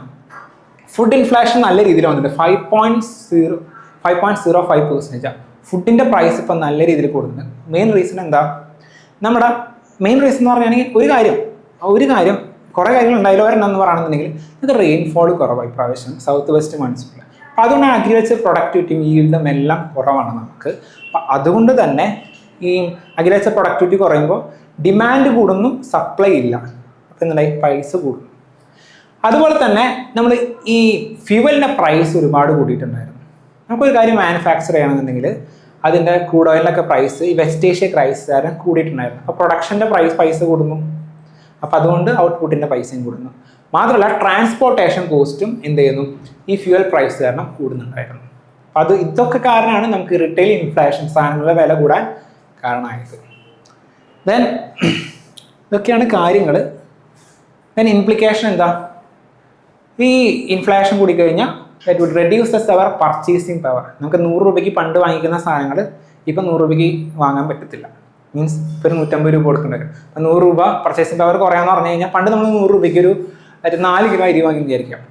ഫുഡ് ഇൻഫ്ലേഷൻ നല്ല രീതിയിൽ വന്നിട്ടുണ്ട്. 5.05%. ഫുഡിൻ്റെ പ്രൈസ് ഇപ്പം നല്ല രീതിയിൽ കൂടുന്നുണ്ട്. മെയിൻ റീസൺ എന്താ? നമ്മുടെ മെയിൻ റീസൺ എന്ന് പറയുകയാണെങ്കിൽ ഒരു കാര്യം കുറേ കാര്യങ്ങളുണ്ടായാലും ഒരെണ്ണം എന്ന് പറയുകയാണെന്നുണ്ടെങ്കിൽ ഇത് റെയിൻഫോൾ കുറവായി പ്രാവശ്യം സൗത്ത് വെസ്റ്റ് മൺസൂണിൽ. അപ്പോൾ അതുകൊണ്ട് അഗ്രികൾച്ചർ പ്രൊഡക്ടിവിറ്റിയും ഈൽഡും എല്ലാം കുറവാണ് നമുക്ക്. അപ്പം അതുകൊണ്ട് തന്നെ ഈ അഗ്രികൾച്ചർ പ്രൊഡക്ടിവിറ്റി കുറയുമ്പോൾ ഡിമാൻഡ് കൂടുന്നു, സപ്ലൈ ഇല്ല. അപ്പം എന്തായി? പ്രൈസ് കൂടുന്നു. അതുപോലെ തന്നെ നമ്മൾ ഈ ഫ്യൂവലിൻ്റെ പ്രൈസ് ഒരുപാട് കൂടിയിട്ടുണ്ടായിരുന്നു. നമുക്കൊരു കാര്യം മാനുഫാക്ചർ ചെയ്യണമെന്നുണ്ടെങ്കിൽ അതിൻ്റെ ക്രൂഡ് ഓയിലിനൊക്കെ പ്രൈസ് ഈ വെസ്റ്റ് ഏഷ്യ ക്രൈസിസ് കാരണം കൂടിയിട്ടുണ്ടായിരുന്നു. അപ്പോൾ പ്രൊഡക്ഷൻ്റെ പൈസ കൂടുന്നു, അപ്പോൾ അതുകൊണ്ട് ഔട്ട്പുട്ടിൻ്റെ പൈസയും കൂടുന്നു. മാത്രമല്ല ട്രാൻസ്പോർട്ടേഷൻ കോസ്റ്റും എന്ത് ചെയ്യുന്നു? ഈ ഫ്യൂവൽ പ്രൈസ് കാരണം കൂടുന്നുണ്ടായിരുന്നു. അപ്പോൾ ഇതൊക്കെ കാരണമാണ് നമുക്ക് റിറ്റെയിൽ ഇൻഫ്ലേഷൻ, സാധനങ്ങളുടെ വില കൂടാൻ കാരണമായത്. ദെൻ ഇതൊക്കെയാണ് കാര്യങ്ങൾ. ദെൻ ഇംപ്ലിക്കേഷൻ എന്താ? ഈ ഇൻഫ്ലേഷൻ കൂടിക്കഴിഞ്ഞാൽ that would reduces our purchasing power. നമുക്ക് 100 രൂപയ്ക്ക് പണ്ട് വാങ്ങിക്കുന്ന സാധനങ്ങൾ ഇപ്പം 100 രൂപയ്ക്ക് വാങ്ങാൻ പറ്റത്തില്ല. മീൻസ് ഇപ്പോൾ ഒരു 150 രൂപ കൊടുക്കേണ്ടി വരും. അപ്പം 100 രൂപ പർച്ചേസിങ് പവർ കുറയാന്ന് പറഞ്ഞു കഴിഞ്ഞാൽ പണ്ട് നമ്മൾ 100 രൂപയ്ക്ക് ഒരു 4 കിലോ അരി വാങ്ങി വിചാരിക്കാം.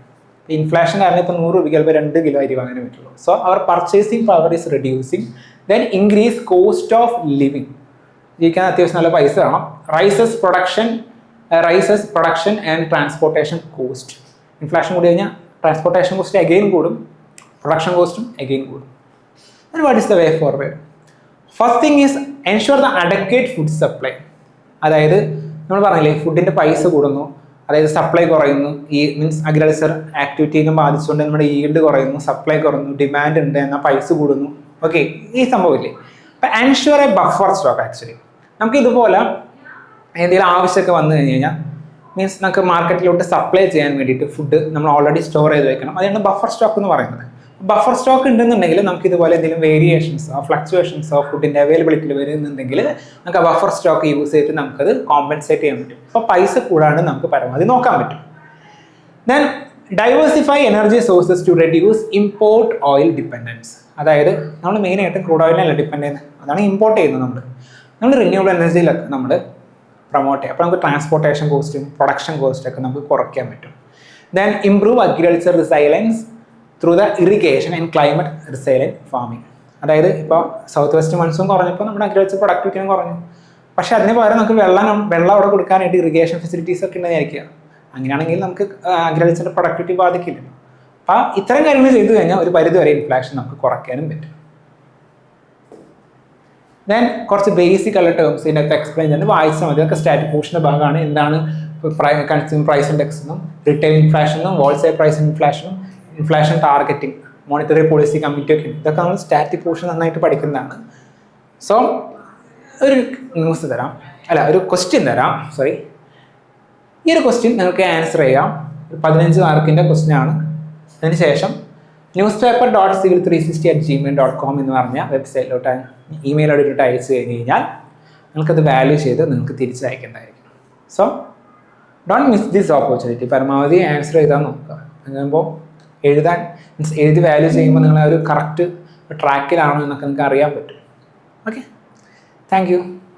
ഇൻഫ്ലേഷൻ കാരണം ഇപ്പോൾ 100 രൂപയ്ക്ക് ചിലപ്പോൾ 2 കിലോ അരി വാങ്ങാനേ പറ്റുള്ളൂ. സോ അവർ purchasing power is reducing. Then increase cost of living. ജീവിക്കാൻ അത്യാവശ്യം നല്ല പൈസ വേണം. Raises production and transportation cost. Inflation കൂടി കഴിഞ്ഞാൽ ട്രാൻസ്പോർട്ടേഷൻ കോസ്റ്റ് അഗെയിൻ കൂടും, പ്രൊഡക്ഷൻ കോസ്റ്റും അഗെയിൻ കൂടും. And what is the way forward? First thing is ensure the adequate food supply. അതായത് നമ്മൾ പറഞ്ഞില്ലേ ഫുഡിൻ്റെ പൈസ കൂടുന്നു, അതായത് സപ്ലൈ കുറയുന്നു. ഈ മീൻസ് അഗ്രികൾച്ചർ ആക്ടിവിറ്റീനെ ബാധിച്ചുകൊണ്ട് നമ്മുടെ ഈൽഡ് കുറയുന്നു, സപ്ലൈ കുറയുന്നു, ഡിമാൻഡ് ഉണ്ട് എന്നാൽ പൈസ കൂടുന്നു. ഓക്കെ, ഈ സംഭവമില്ലേ? അപ്പം ensure A buffer stock. Actually നമുക്ക് ഇതുപോലെ എന്തെങ്കിലും ആവശ്യമൊക്കെ വന്നു കഴിഞ്ഞ് കഴിഞ്ഞാൽ മീൻസ് നമുക്ക് മാർക്കറ്റിലോട്ട് സപ്ലൈ ചെയ്യാൻ വേണ്ടിയിട്ട് ഫുഡ് നമ്മൾ ഓൾറെഡി സ്റ്റോർ ചെയ്ത് വെക്കണം. അതാണ് ബഫർ സ്റ്റോക്ക് എന്ന് പറയുന്നത്. ബഫർ സ്റ്റോക്ക് ഉണ്ടെന്നുണ്ടെങ്കിൽ നമുക്ക് ഇതുപോലെ എന്തെങ്കിലും വേരിയേഷൻസോ ഫ്ലക്ച്വേഷൻസോ ഫുഡിൻ്റെ അവൈലബിലിറ്റിയിൽ വരുന്നുണ്ടെങ്കിൽ നമുക്ക് ആ ബഫർ സ്റ്റോക്ക് യൂസ് ചെയ്തിട്ട് നമുക്കത് കോമ്പൻസേറ്റ് ചെയ്യാൻ പറ്റും. അപ്പോൾ പൈസ കൂടാണ്ട് നമുക്ക് പരമാവധി നോക്കാൻ പറ്റും. Then diversify energy sources to reduce import oil dependence. അതായത് നമ്മൾ മെയിനായിട്ടും ക്രൂഡ് ഓയിലിനല്ല ഡിപ്പെൻഡ് ചെയ്യുന്നത്, അതാണ് ഇമ്പോർട്ട് ചെയ്യുന്നത്. നമ്മൾ റിന്യൂവബിൾ എനർജിയിലൊക്കെ നമ്മൾ പ്രൊമോട്ട് ചെയ്യും. അപ്പോൾ നമുക്ക് ട്രാൻസ്പോർട്ടേഷൻ കോസ്റ്റും പ്രൊഡക്ഷൻ കോസ്റ്റൊക്കെ നമുക്ക് കുറയ്ക്കാൻ പറ്റും. Then improve agriculture resilience through the irrigation and climate resilient farming. അതായത് ഇപ്പോൾ സൗത്ത് വെസ്റ്റ് മൺസൂൺ കുറഞ്ഞപ്പോൾ നമ്മുടെ അഗ്രികൾച്ചർ പ്രൊഡക്ടിവിറ്റിയും കുറഞ്ഞു. പക്ഷേ അതിന് പകരം നമുക്ക് വെള്ളം അവിടെ കൊടുക്കാനായിട്ട് ഇറിഗേഷൻ ഫെസിലിറ്റീസ് ഒക്കെ ഉണ്ടായിരിക്കുക. അങ്ങനെയാണെങ്കിൽ നമുക്ക് അഗ്രികൾച്ചറിൻ്റെ പ്രൊഡക്ടിവിറ്റി ബാധിക്കില്ല. അപ്പോൾ ഇത്തരം കാര്യങ്ങൾ ചെയ്തു കഴിഞ്ഞാൽ ഒരു പരിധി വരെ ഇൻഫ്ലേഷൻ നമുക്ക് കുറയ്ക്കാനും പറ്റും. ദെൻ കുറച്ച് ബേസിക് ഉള്ള ടേംസ് ഇതിനകത്ത് എക്സ്പ്ലെയിൻ ചെയ്യുന്നത് വായിച്ചാൽ മതി. അതൊക്കെ സ്റ്റാറ്റിക് പോർഷൻ്റെ ഭാഗമാണ്. എന്താണ് കൺസ്യൂമർ പ്രൈസ് ഇൻഡെക്സ് എന്നും റിറ്റെയിൽ ഇൻഫ്ലേഷൻ എന്നും ഹോൾസെയിൽ പ്രൈസ് ഇൻഫ്ലേഷനും inflation targeting monetary policy committee ഒക്കെ ഇതൊക്കെ നമ്മൾ സ്റ്റാറ്റിക് പോർഷൻ നന്നായിട്ട് പഠിക്കുന്നതാണ്. സോ ഒരു ന്യൂസ് തരാം, ഒരു ക്വസ്റ്റ്യൻ തരാം. ഈ ഒരു ക്വസ്റ്റ്യൻ നിങ്ങൾക്ക് ആൻസർ ചെയ്യാം. 15 മാർക്കിൻ്റെ ക്വസ്റ്റ്യൻ ആണ്. അതിനുശേഷം newspaper.civil360@gmail.com എന്ന് പറഞ്ഞ വെബ്സൈറ്റിലോട്ട് ഇമെയിൽ ഐഡിയിലോട്ട് അയച്ചു കഴിഞ്ഞ് കഴിഞ്ഞാൽ നിങ്ങൾക്കത് വാല്യൂ ചെയ്ത് നിങ്ങൾക്ക് തിരിച്ചയക്കേണ്ടതായിരിക്കും. So don't miss this opportunity. പരമാവധി ആൻസർ ചെയ്താൽ നോക്കുക. അങ്ങനെയുമ്പോൾ എഴുതി വാല്യൂ ചെയ്യുമ്പോൾ നിങ്ങൾ ഒരു കറക്റ്റ് ട്രാക്കിലാണോ എന്നൊക്കെ നിങ്ങൾക്ക് അറിയാൻ പറ്റും. Okay, thank you.